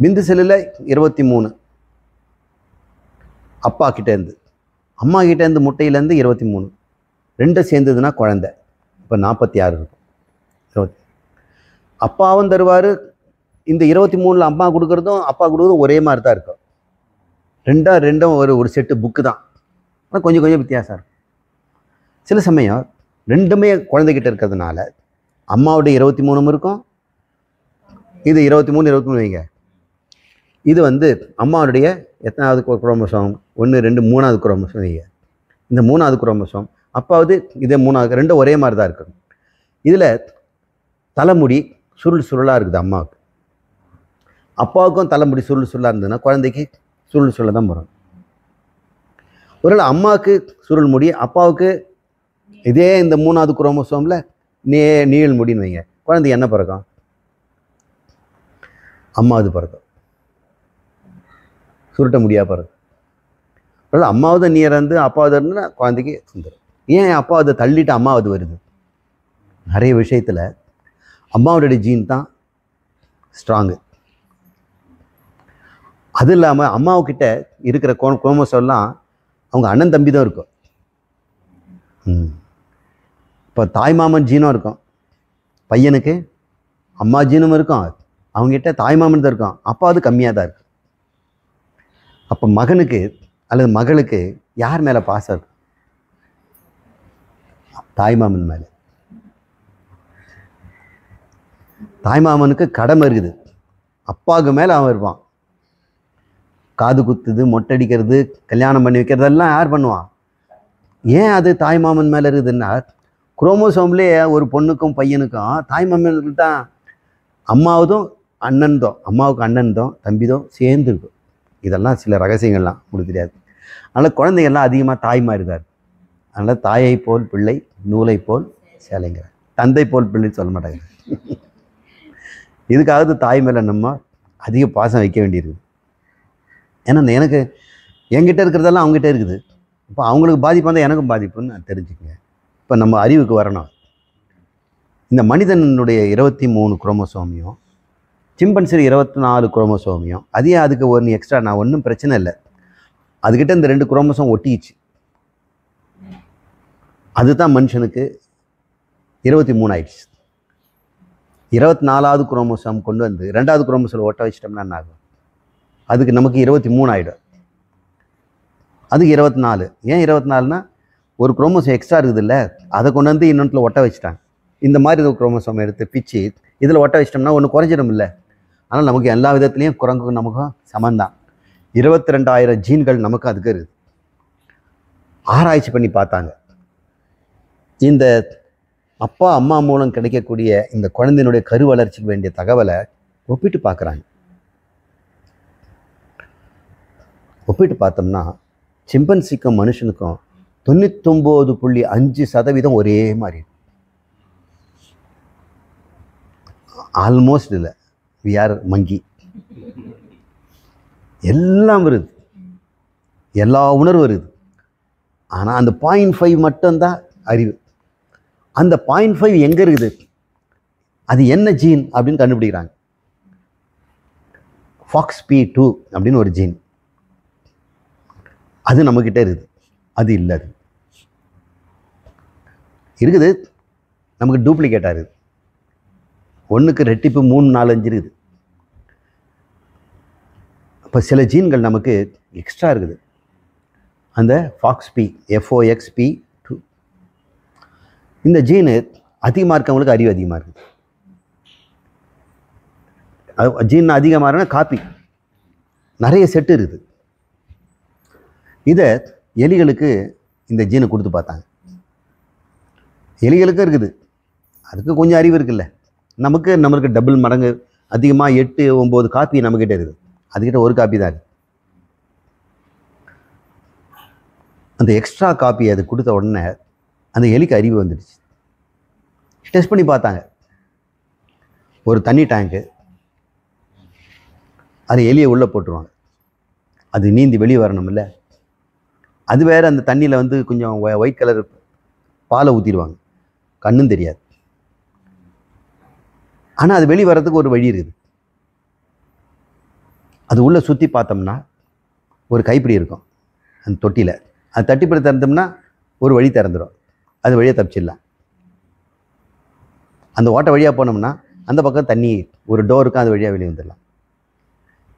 S1: விந்து செல்லில் 23 அப்பா கிட்டேருந்து, அம்மா கிட்டேருந்து முட்டையிலேருந்து 23, ரெண்டும் சேர்ந்ததுன்னா குழந்தை. இப்போ 46 இருக்கும். அப்பாவும் தருவார். இந்த 23 அம்மா கொடுக்குறதும் அப்பா கொடுக்குறதும் ஒரே மாதிரி தான் இருக்கும். ரெண்டும் ஒரு செட்டு புக்கு தான். ஆனால் கொஞ்சம் கொஞ்சம் வித்தியாசம் இருக்கும். சில சமயம் ரெண்டுமே குழந்தைகிட்ட இருக்கிறதுனால அம்மாவுடைய 23 இருக்கும், இது 23 வைங்க. இது அம்மாவுடைய எத்தனாவது குரோமோசோம்? 1 2 3வது குரோமோசோம் வைங்க. இந்த 3வது குரோமோசோம் அப்பாவது இதே 3வது, ரெண்டும் ஒரே மாதிரி தான் இருக்கும். இதில் தலைமுடி சுருளாக இருக்குது அம்மாவுக்கு. அப்பாவுக்கும் தலைமுடி சுருளாக இருந்ததுன்னா குழந்தைக்கு சுருள் தான் வரும். ஒருவேளை அம்மாவுக்கு சுருள் முடி, அப்பாவுக்கு இதே இந்த 3வது குரோமோசோமில் நீள் முடின்னு வைங்க. குழந்தை என்ன பிறக்கும்? அம்மாவது பிறக்கும். சுருட்ட முடியா பிறக்கும். ஒருவேளை அம்மாவது நீரந்து அப்பாவது இருந்துன்னா குழந்தைக்கு சுந்தரம். ஏன் அப்பாவது தள்ளிட்டு அம்மாவது வருது? நிறைய விஷயத்தில் அம்மாவுடைய ஜீன் தான் ஸ்ட்ராங்கு. அது இல்லாமல் அம்மாவுக்கிட்ட இருக்கிற குரோமோசோம்லாம் அவங்க அண்ணன் தம்பி தான் இருக்கும். இப்போ தாய்மாமன் ஜீனும் இருக்கும், பையனுக்கு அம்மா ஜீனும் இருக்கும், அவங்ககிட்ட தாய்மாமன் தான் இருக்கும், அப்பாவது கம்மியாக தான் இருக்கும். அப்போ மகனுக்கு அல்லது மகளுக்கு யார் மேலே பாசம் இருக்கும்? தாய்மாமன் மேலே. தாய்மாமனுக்கு கடமை இருக்குது, அப்பாவுக்கு மேலே அவன் இருப்பான். காது குத்துது, மொட்டடிக்கிறது, கல்யாணம் பண்ணி வைக்கிறதெல்லாம் யார் பண்ணுவான்? ஏன் அது தாய்மாமன் மேலே இருக்குதுன்னா, குரோமோசோம்லேயே ஒரு பொண்ணுக்கும் பையனுக்கும் தாய்மாமனுக்கு தான் அம்மாவதும் அண்ணன்தோ, அம்மாவுக்கு அண்ணன்தோ தம்பிதோ சேர்ந்து இருக்கும். இதெல்லாம் சில ரகசியங்கள்லாம் உங்களுக்கு தெரியாது. அதனால் குழந்தைகள்லாம் அதிகமாக தாய் மாதிரி தான் இருக்கும். அதனால் தாயை போல் பிள்ளை, நூலை போல் சேலைங்கிற, தந்தை போல் பிள்ளைன்னு சொல்ல மாட்டாங்க. இதுக்காவது தாய் மேலே நம்ம அதிக பாசம் வைக்க வேண்டியிருக்குது. ஏன்னா எனக்கு என்கிட்ட இருக்கிறதெல்லாம் அவங்ககிட்ட இருக்குது. இப்போ அவங்களுக்கு பாதிப்பு வந்தால் எனக்கும் பாதிப்புன்னு நான் தெரிஞ்சுக்கங்க. இப்போ நம்ம அறிவுக்கு வரணும். இந்த மனிதனுடைய 23 குரோமோசோமியும் சிம்பன்சி 24 குரோமோசோமியும் அதே அதுக்கு ஒன்று எக்ஸ்ட்ரா, நான் ஒன்றும் பிரச்சனை இல்லை. அதுக்கிட்ட இந்த 2 குரோமோசோம் ஒட்டிச்சு. அதுதான் மனுஷனுக்கு 23 ஆயிடுச்சு. 24வது குரோமோசோம் கொண்டு வந்து 2வது குரோமோசோம் ஒட்ட வச்சிட்டோம்னா என்ன ஆகும்? அதுக்கு நமக்கு 23 ஆகிடும். அதுக்கு 24. ஏன் 24னா ஒரு குரோமோசோம் எக்ஸ்ட்ரா இருக்குது இல்லை, அதை கொண்டு வந்து இன்னொன்றில் ஒட்ட வச்சுட்டாங்க. இந்த மாதிரி ஒரு குரோமோசோம் எடுத்து பிச்சு இதில் ஒட்ட வச்சிட்டோம்னா ஒன்று குறைஞ்சிடும் இல்லை. ஆனால் நமக்கு எல்லா விதத்துலேயும் குரங்குக்கும் நமக்கும் சமந்தான். 22,000 ஜீன்கள் நமக்கு அதுக்கு இருக்குது. ஆராய்ச்சி பண்ணி பார்த்தாங்க. இந்த அப்பா அம்மா மூலம் கிடைக்கக்கூடிய இந்த குழந்தையினுடைய கரு வளர்ச்சிக்கு வேண்டிய தகவலை ஒப்பிட்டு பார்க்குறாங்க. ஒப்பிட்டு பார்த்தோம்னா சிம்பன்சிக்கும் மனுஷனுக்கும் 99.5% ஒரே மாதிரி. ஆல்மோஸ்ட் இல்லை, வி ஆர் மங்கி. எல்லாம் வருது, எல்லா உணர்வு வருது. ஆனால் அந்த 0.5 மட்டும்தான் அறிவு. அந்த 0.5 எங்கே இருக்குது, அது என்ன ஜீன் அப்படின்னு கண்டுபிடிக்கிறாங்க. FOXP2 அப்படின்னு ஒரு ஜீன், அது நம்மக்கிட்ட இருக்குது. அது இல்லை, அது இருக்குது, நமக்கு டூப்ளிகேட்டாக இருக்குது. ஒன்றுக்கு ரெட்டிப்பு 3 4 5 இருக்குது. அப்போ சில ஜீன்கள் நமக்கு எக்ஸ்ட்ரா இருக்குது. அந்த FOXP2 இந்த ஜீனு அதிகமாக இருக்கவங்களுக்கு அறிவு அதிகமாக இருக்குது. ஜீன் அதிகமாக இருக்குன்னா காப்பி நிறைய செட்டு இருக்குது. இதை எலிகளுக்கு இந்த ஜீனை கொடுத்து பார்த்தாங்க. எலிகளுக்கும் இருக்குது, அதுக்கு கொஞ்சம் அறிவு இருக்குல்ல. நம்மளுக்கு டபுள் மடங்கு அதிகமாக 8 9 காப்பி நம்மக்கிட்ட இருக்குது. அதுக்கிட்ட ஒரு காப்பி தான் இருக்குது. அந்த எக்ஸ்ட்ரா காப்பி அது கொடுத்த உடனே அந்த எலிக்கு அறிவு வந்துடுச்சு. டெஸ்ட் பண்ணி பார்த்தாங்க. ஒரு தண்ணி டேங்க்கு, அது எலியை உள்ளே போட்டுருவாங்க. அது நீந்தி வெளியே வரணும் இல்லை, அது வேறு. அந்த தண்ணியில் கொஞ்சம் ஒயிட் கலர் பாலை ஊற்றிடுவாங்க. கண்ணும் தெரியாது. ஆனால் அது வெளியே வர்றதுக்கு ஒரு வழி இருக்குது. அது உள்ளே சுற்றி பார்த்தோம்னா ஒரு கைப்பிடி இருக்கும் அந்த தொட்டியில். அது தட்டிப்படி திறந்தோம்னா ஒரு வழி திறந்துடும். அது வழியாக தப்பிச்சிடலாம். அந்த ஓட்டை வழியாக போனோம்னா அந்த பக்கம் தண்ணி ஒரு டோர் இருக்கும், அது வழியாக வெளியே வந்துடலாம்.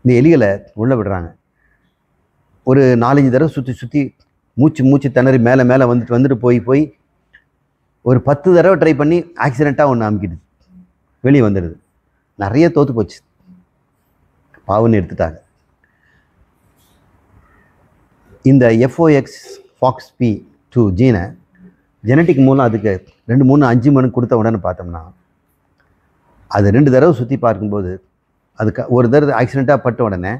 S1: இந்த எலிகளை உள்ளே விடுறாங்க. ஒரு 4-5 தடவை சுற்றி மூச்சு திணறி மேலே வந்துட்டு போய் ஒரு 10 தடவை ட்ரை பண்ணி ஆக்சிடெண்ட்டாக ஒன்று அமுக்கிடுது, வெளியே வந்துடுது. நிறைய தோற்று போச்சு, பாவன்னு எடுத்துட்டாங்க. இந்த FOXP2 ஜீனை ஜெனட்டிக் மூலம் அதுக்கு 2, 3, 5 மணி கொடுத்த உடனே பார்த்தோம்னா அது 2 தடவை சுற்றி பார்க்கும்போது அதுக்கு ஒரு தடவை ஆக்சிடெண்ட்டாக பட்ட உடனே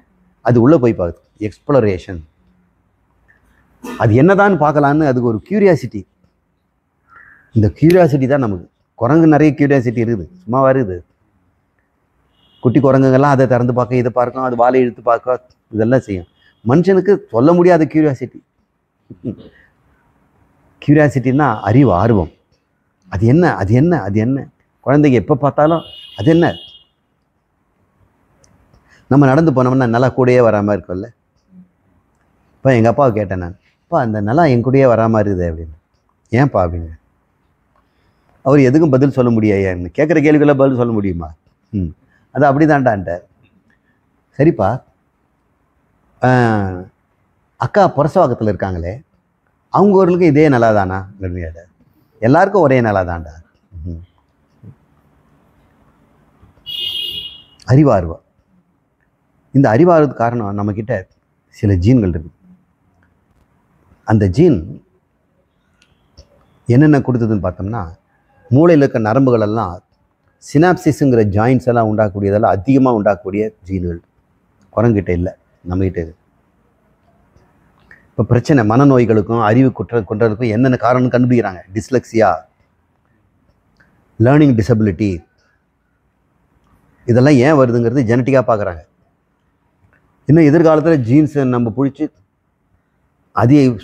S1: அது உள்ளே போய் பார்க்குது. எக்ஸ்ப்ளோரேஷன். அது என்னதான்னு பார்க்கலான்னு அதுக்கு ஒரு க்யூரியாசிட்டி. இந்த க்யூரியாசிட்டி தான் நமக்கு. குரங்கு நிறைய க்யூரியாசிட்டி இருக்குது, சும்மா வருது. குட்டி குரங்குங்கெல்லாம் அதை திறந்து பார்க்க, இதை பார்க்கும், அது வாழை இழுத்து பார்க்க, இதெல்லாம் செய்யும். மனுஷனுக்கு சொல்ல முடியாத க்யூரியாசிட்டி. க்யூரியாசிட்டின்னா அறிவு, ஆர்வம். அது என்ன, அது என்ன, அது என்ன? குழந்தைங்க எப்போ பார்த்தாலும் அது என்ன. நம்ம நடந்து போனோம்னா நல்லா கூடயே வராமல் இருக்கும்ல. இப்போ எங்கள் அப்பாவை கேட்டேன் நான், அப்பா அந்த நல்லா என் கூடயே வராமல் இருக்குது அப்படின்னு. ஏன்ப்பா அப்படிங்க. அவர் எதுக்கும் பதில் சொல்ல முடியாது. கேட்குற கேள்விக்கெல்லாம் பதில் சொல்ல முடியுமா? அது அப்படி தான்டான்ட்டார். சரிப்பா, அக்கா புரசவாக்கத்தில் இருக்காங்களே, அவங்க ஊர்களுக்கும் இதே நல்லா தானா அப்படின்னு கேட்டார். எல்லாருக்கும் ஒரே நல்லா தான்டா. அறிவார்வம். இந்த அறிவார்வத்துக்கு காரணம் நம்மக்கிட்ட சில ஜீன்கள் இருக்கு. அந்த ஜீன் என்னென்ன கொடுத்ததுன்னு பார்த்தோம்னா, மூளையில் இருக்க நரம்புகள் எல்லாம் சினாப்சிஸுங்கிற ஜாயின்ஸ் எல்லாம் உண்டாக்கக்கூடியதெல்லாம் அதிகமாக உண்டாக்கக்கூடிய ஜீன்கள் குரங்கிட்ட இல்லை, நம்மகிட்ட இருக்கு. இப்போ பிரச்சனை மனநோய்களுக்கும் அறிவு குற்றத்துக்கும் என்னென்ன காரணம்னு கண்டுபிடிக்கிறாங்க. டிஸ்லெக்சியா, லேர்னிங் டிசபிலிட்டி, இதெல்லாம் ஏன் வருதுங்கிறது ஜெனட்டிக்காக பார்க்குறாங்க. இன்னும் எதிர்காலத்தில் ஜீன்ஸை நம்ம பிடிச்சி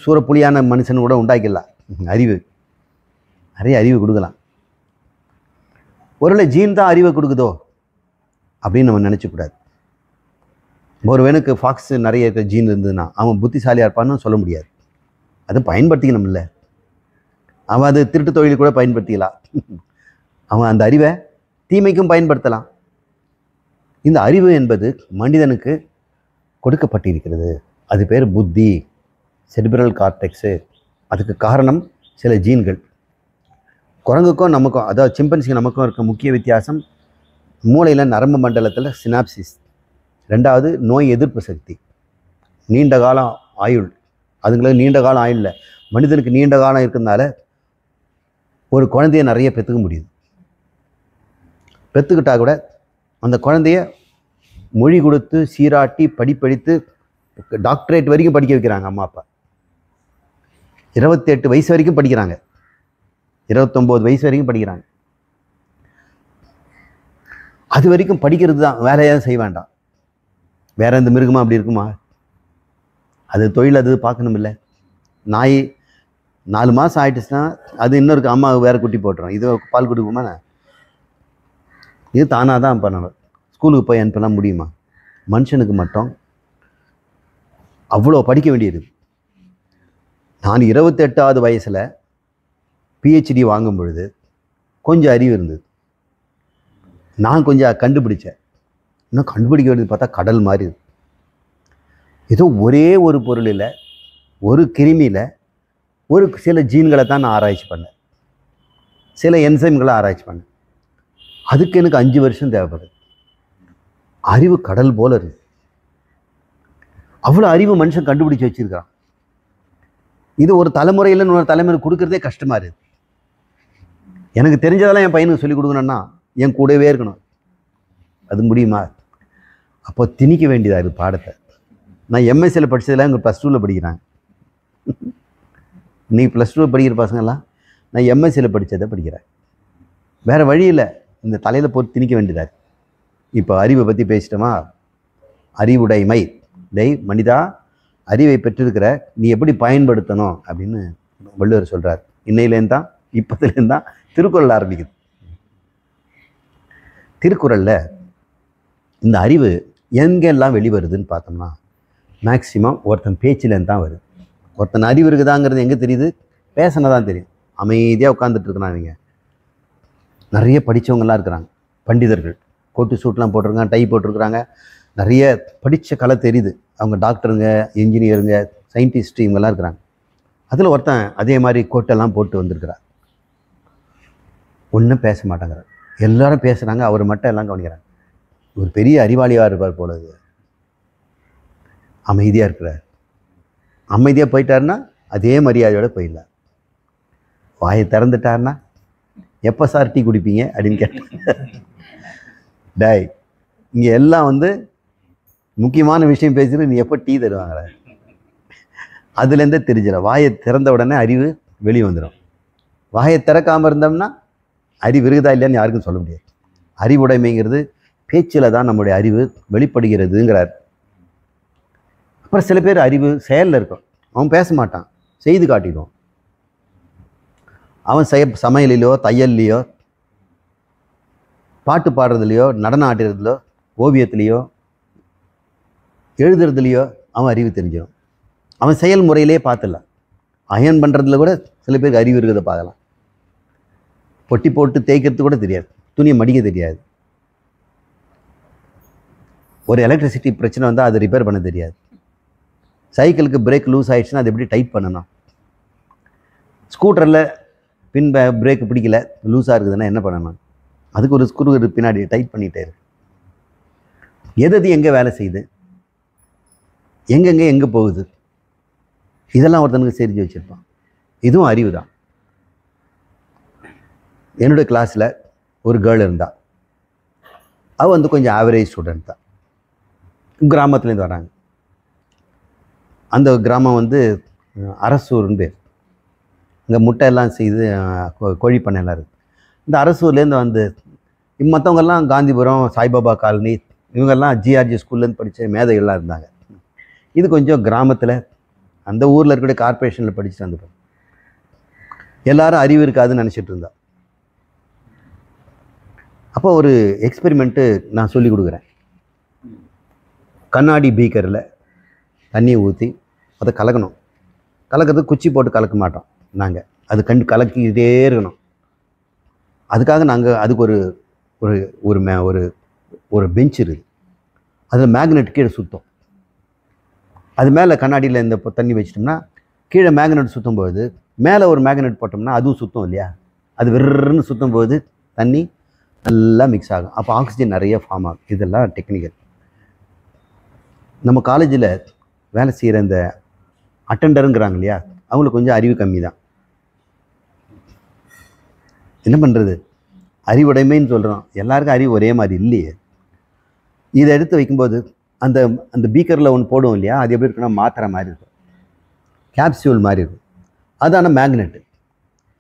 S1: சூறப்புலியான மனுஷன் கூட உண்டாக்கிடலாம். நிறைய அறிவு கொடுக்கலாம். ஒருவேளை ஜீன் தான் அறிவை கொடுக்குதோ அப்படின்னு நம்ம நினச்சக்கூடாது. ஒருவனுக்கு ஃபாக்ஸ் நிறைய இருக்கிற ஜீன் இருந்ததுன்னா அவன் புத்திசாலியாக இருப்பான்னு சொல்ல முடியாது. அதை பயன்படுத்திக்கணும் இல்லை, அவன் அது திருட்டு தொழில் கூட பயன்படுத்திக்கலாம். அவன் அந்த அறிவை தீமைக்கும் பயன்படுத்தலாம். இந்த அறிவு என்பது மனிதனுக்கு கொடுக்கப்பட்டிருக்கிறது. அது பேர் புத்தி, செரிப்ரல் கார்டெக்ஸு. அதுக்கு காரணம் சில ஜீன்கள். குரங்குக்கும் நமக்கும், அதாவது சிம்பன்சிக்கு நமக்கும் இருக்க முக்கிய வித்தியாசம், மூளையில் நரம்பு மண்டலத்தில் சினாப்சிஸ், 2வது நோய் எதிர்ப்பு சக்தி, நீண்ட காலம் ஆயுள். அதுங்களுக்கு நீண்ட காலம் ஆயுள். மனிதனுக்கு நீண்ட காலம் இருக்கிறதுனால ஒரு குழந்தைய நிறைய பெற்றுக்க முடியுது. பெற்றுக்கிட்டால் கூட அந்த குழந்தைய மொழி கொடுத்து சீராட்டி படிப்படித்து டாக்டரேட் வரைக்கும் படிக்க வைக்கிறாங்க அம்மா அப்பா. 28 வயசு வரைக்கும் படிக்கிறாங்க, 29 வயசு வரைக்கும் படிக்கிறாங்க. அது வரைக்கும் படிக்கிறது தான், வேற எதுவும் செய்ய வேண்டாம். வேற எந்த மிருகமா அப்படி இருக்குமா? அது தொழில், அது பார்க்கணும் இல்லை. நாய் 4 மாதம் ஆயிடுச்சுன்னா அது இன்னொரு அம்மா வேற குட்டி போட்டுரும். இது பால் கொடுக்குமா? இது தானாக தான் பண்ணணும். ஸ்கூலுக்கு போய் அனுப்பலாம் முடியுமா? மனுஷனுக்கு மட்டும் அவ்வளோ படிக்க வேண்டியது. நான் 28வது வயசில் PhD வாங்கும் பொழுது கொஞ்சம் அறிவு இருந்தது. நான் கொஞ்சம் கண்டுபிடிச்சேன். இன்னும் கண்டுபிடிக்க வேண்டியது பார்த்தா கடல் மாதிரி. ஏதோ ஒரே ஒரு பொருளில், ஒரு கிருமியில் ஒரு சில ஜீன்களை தான் நான் ஆராய்ச்சி பண்ணேன், சில என்சைம்களை ஆராய்ச்சி பண்ணேன். அதுக்கு எனக்கு 5 வருஷம் தேவைப்படுது. அறிவு கடல் போல இருக்கு. அவ்வளோ அறிவு மனுஷன் கண்டுபிடிச்சி வச்சிருக்கான். இது ஒரு தலைமுறையில் இன்னொரு தலைமுறை கொடுக்கறதே கஷ்டமாக இருக்குது. எனக்கு தெரிஞ்சதெல்லாம் என் பையனுக்கு சொல்லிக் கொடுக்கணும்னா என் கூடவே இருக்கணும். அது முடியுமா? அப்போ திணிக்க வேண்டியதாக இருக்குது பாடத்தை. நான் MSCயில் படித்ததெல்லாம் இங்கே +2ல் படிக்கிறாங்க. இன்றைக்கி +2 படிக்கிற பசங்கள்லாம் நான் MSCயில் படித்ததை படிக்கிறேன். வேறு வழியில் இந்த தலையில் போட்டு திணிக்க வேண்டியதாக. இப்போ அறிவை பற்றி பேசிட்டோமா? அறிவுடைமை. மனிதா, அறிவை பெற்றிருக்கிற நீ எப்படி பயன்படுத்தணும் அப்படின்னு வள்ளுவர் சொல்கிறார். இன்னையிலேருந்து தான், இப்போதுலேருந்து தான் திருக்குறள் ஆரம்பிக்குது. திருக்குறளில் இந்த அறிவு எங்கெல்லாம் வெளிவருதுன்னு பார்த்தோம்னா மேக்சிமம் ஒருத்தன் பேச்சிலேருந்து தான் வருது. ஒருத்தன் அறிவு இருக்குதாங்கிறது எங்கே தெரியுது? பேசினா தான் தெரியும். அமைதியாக உட்காந்துட்டு இருக்கிறான். நீங்கள் நிறைய படித்தவங்களாம் இருக்கிறாங்க, பண்டிதர்கள், கோட்டு சூட்லாம் போட்டிருக்காங்க, டை போட்டிருக்கிறாங்க, நிறைய படித்த கலை தெரியுது. அவங்க டாக்டருங்க, இன்ஜினியருங்க, சயின்டிஸ்ட் இவங்கெல்லாம் இருக்கிறாங்க. அதில் ஒருத்தன் அதே மாதிரி கோட்டெல்லாம் போட்டு வந்திருக்கிறார். ஒன்றும் பேச மாட்டேங்கிறார். எல்லாரும் பேசுகிறாங்க, அவர் மட்டும் எல்லாம் கவனிக்கிறாங்க. ஒரு பெரிய அறிவாளியாக இருப்பார் போல. அமைதியாக இருக்கிறார். அமைதியாக போயிட்டாருன்னா அதே மரியாதையோடு போயிடலாம். வாயை திறந்துட்டாருன்னா எப்போ சார் டீ குடிப்பீங்க அப்படின்னு கேட்டேன். டாய், இங்கே எல்லாம் முக்கியமான விஷயம் பேசுகிறது, நீ எப்போ டீ தருவாங்கள? அதுலேருந்தே தெரிஞ்சிடும். வாயை திறந்த உடனே அறிவு வெளியே வந்துடும். வாயை திறக்காமல் இருந்தோம்னா அறிவு இருக்குதா இல்லையான்னு யாருக்கும் சொல்ல முடியாது. அறிவுடைமைங்கிறது பேச்சில் தான் நம்முடைய அறிவு வெளிப்படுகிறதுங்கிறார். அப்புறம் சில பேர் அறிவு செயலில் இருக்கும். அவன் பேச மாட்டான், செய்து காட்டிடுவான். அவன் சமையலிலையோ, தையல்லையோ, பாட்டு பாடுறதுலையோ, நடனம் ஆடுறதுலையோ, ஓவியத்துலேயோ, எழுதுறதுலையோ அவன் அறிவு தெரிஞ்சிடும். அவன் செயல்முறையிலே பார்த்துடலாம். அயன் பண்ணுறதுல கூட சில பேருக்கு அறிவு இருக்கிறத பார்க்கலாம். பொட்டி போட்டு தேய்க்கிறது கூட தெரியாது, துணியை மடிக்க தெரியாது. ஒரு எலக்ட்ரிசிட்டி பிரச்சனை வந்தால் அதை ரிப்பேர் பண்ண தெரியாது. சைக்கிளுக்கு பிரேக் லூஸ் ஆகிடுச்சுன்னா அது எப்படி டைட் பண்ணணும். ஸ்கூட்டரில் பின் பிரேக் பிடிக்கல, லூஸாக இருக்குதுன்னா என்ன பண்ணணும்? அதுக்கு ஒரு ஸ்க்ரூ பின்னாடி டைட் பண்ணிகிட்டே இருக்கு. எது எங்கே வேலை செய்யுது, எங்கே போகுது, இதெல்லாம் ஒருத்தனுக்கு தெரிஞ்சு வச்சுருப்பான். இதுவும் அறிவு தான். என்னுடைய கிளாஸில் ஒரு கேர்ள் இருந்தாள். அவள் கொஞ்சம் ஆவரேஜ் ஸ்டூடெண்ட் தான். கிராமத்துலேருந்து வராங்க. அந்த கிராமம் அரசூர்னு பேர். இங்கே முட்டை எல்லாம் செய்து கோழி பண்ணையெல்லாம் இருக்குது. இந்த அரசூர்லேருந்து மற்றவங்கெல்லாம் காந்திபுரம், சாய்பாபா காலனி, இவங்கெல்லாம் ஜிஆர்ஜி ஸ்கூல்லேருந்து படித்த மேதைகள்லாம் இருந்தாங்க. இது கொஞ்சம் கிராமத்தில் அந்த ஊரில் இருக்கக்கூடிய கார்பரேஷனில் படிச்சுட்டு வந்துட்டோம். எல்லாரும் அறிவு இருக்காதுன்னு நினச்சிட்டு இருந்தா. அப்போ ஒரு எக்ஸ்பெரிமெண்ட்டு நான் சொல்லி கொடுக்குறேன். கண்ணாடி பீக்கரில் தண்ணியை ஊற்றி அதை கலக்கணும். கலக்கிறதுக்கு குச்சி போட்டு கலக்க மாட்டோம் நாங்கள், அது கலக்கிக்கிட்டே இருக்கணும். அதுக்காக நாங்கள் அதுக்கு ஒரு ஒரு ஒரு ஒரு பெஞ்ச் இருக்குது. அதில் மேக்னெட் கீழே சுற்றும். அது மேலே கண்ணாடியில் இந்த தண்ணி வச்சிட்டோம்னா கீழே மேக்னெட் சுற்றும் போது மேலே ஒரு மேக்னெட் போட்டோம்னா அதுவும் சுற்றும் இல்லையா? அது வெறுன்னு சுற்றும் போது தண்ணி நல்லா மிக்ஸ் ஆகும். அப்போ ஆக்சிஜன் நிறைய ஃபார்ம் ஆகும். இதெல்லாம் டெக்னிக்கல். நம்ம காலேஜில் வேலை செய்கிற இந்த அட்டெண்டருங்கிறாங்க இல்லையா, அவங்களுக்கு கொஞ்சம் அறிவு கம்மி தான். என்ன பண்ணுறது? அறிவுடைமைன்னு சொல்கிறோம், எல்லாருக்கும் அறிவு ஒரே மாதிரி இல்லையே. இதை எடுத்து வைக்கும்போது அந்த அந்த பீக்கரில் ஒன்று போடுவோம் இல்லையா, அது எப்படி இருக்குன்னா மாத்திரை மாதிரி இருக்கும், கேப்சியூல் மாதிரி இருக்கும். அதான மேக்னெட்டு.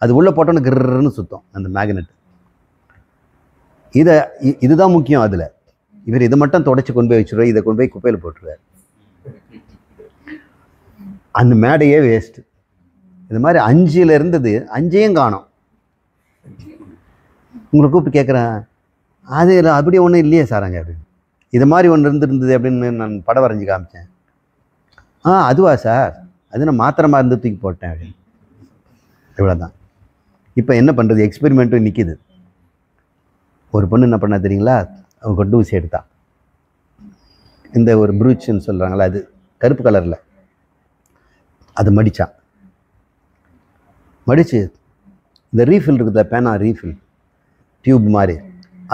S1: அது உள்ளே போட்டோன்னு கிர்ன்னு சுத்தம் அந்த மேக்னெட்டு. இதுதான் முக்கியம். அதில் இவர் இதை மட்டும் தொடச்சி கொண்டு போய் வச்சுருவார், இதை கொண்டு போய் குப்பையில் போட்டுருவார். அந்த மேடையே வேஸ்ட்டு. இது மாதிரி 5 இருந்தது, 5ஐயும் காணோம். உங்களை கூப்பிட்டு கேட்குறேன், அது அப்படி ஒன்றும் இல்லையே சாராங்க அப்படின்னு. இது மாதிரி ஒன்று இருந்தது அப்படின்னு நான் படம் வரைஞ்சி காமிச்சேன். அதுவா சார், அது நான் மாத்திரை மருந்து தூக்கி போட்டேன் அப்படின்னு. இவ்வளோதான். இப்போ என்ன பண்ணுறது? எக்ஸ்பெரிமெண்ட்டும் நிற்கிது. ஒரு பொண்ணு என்ன பண்ணா தெரியுங்களா? அவன் கொண்டு ஊசி எடுத்தான். இந்த ஒரு ப்ரூச்சுன்னு சொல்கிறாங்களா, அது கருப்பு கலரில், அது மடித்தான். மடித்து இந்த ரீஃபில் இருக்குதா, பேனா ரீஃபில் டியூப் மாதிரி,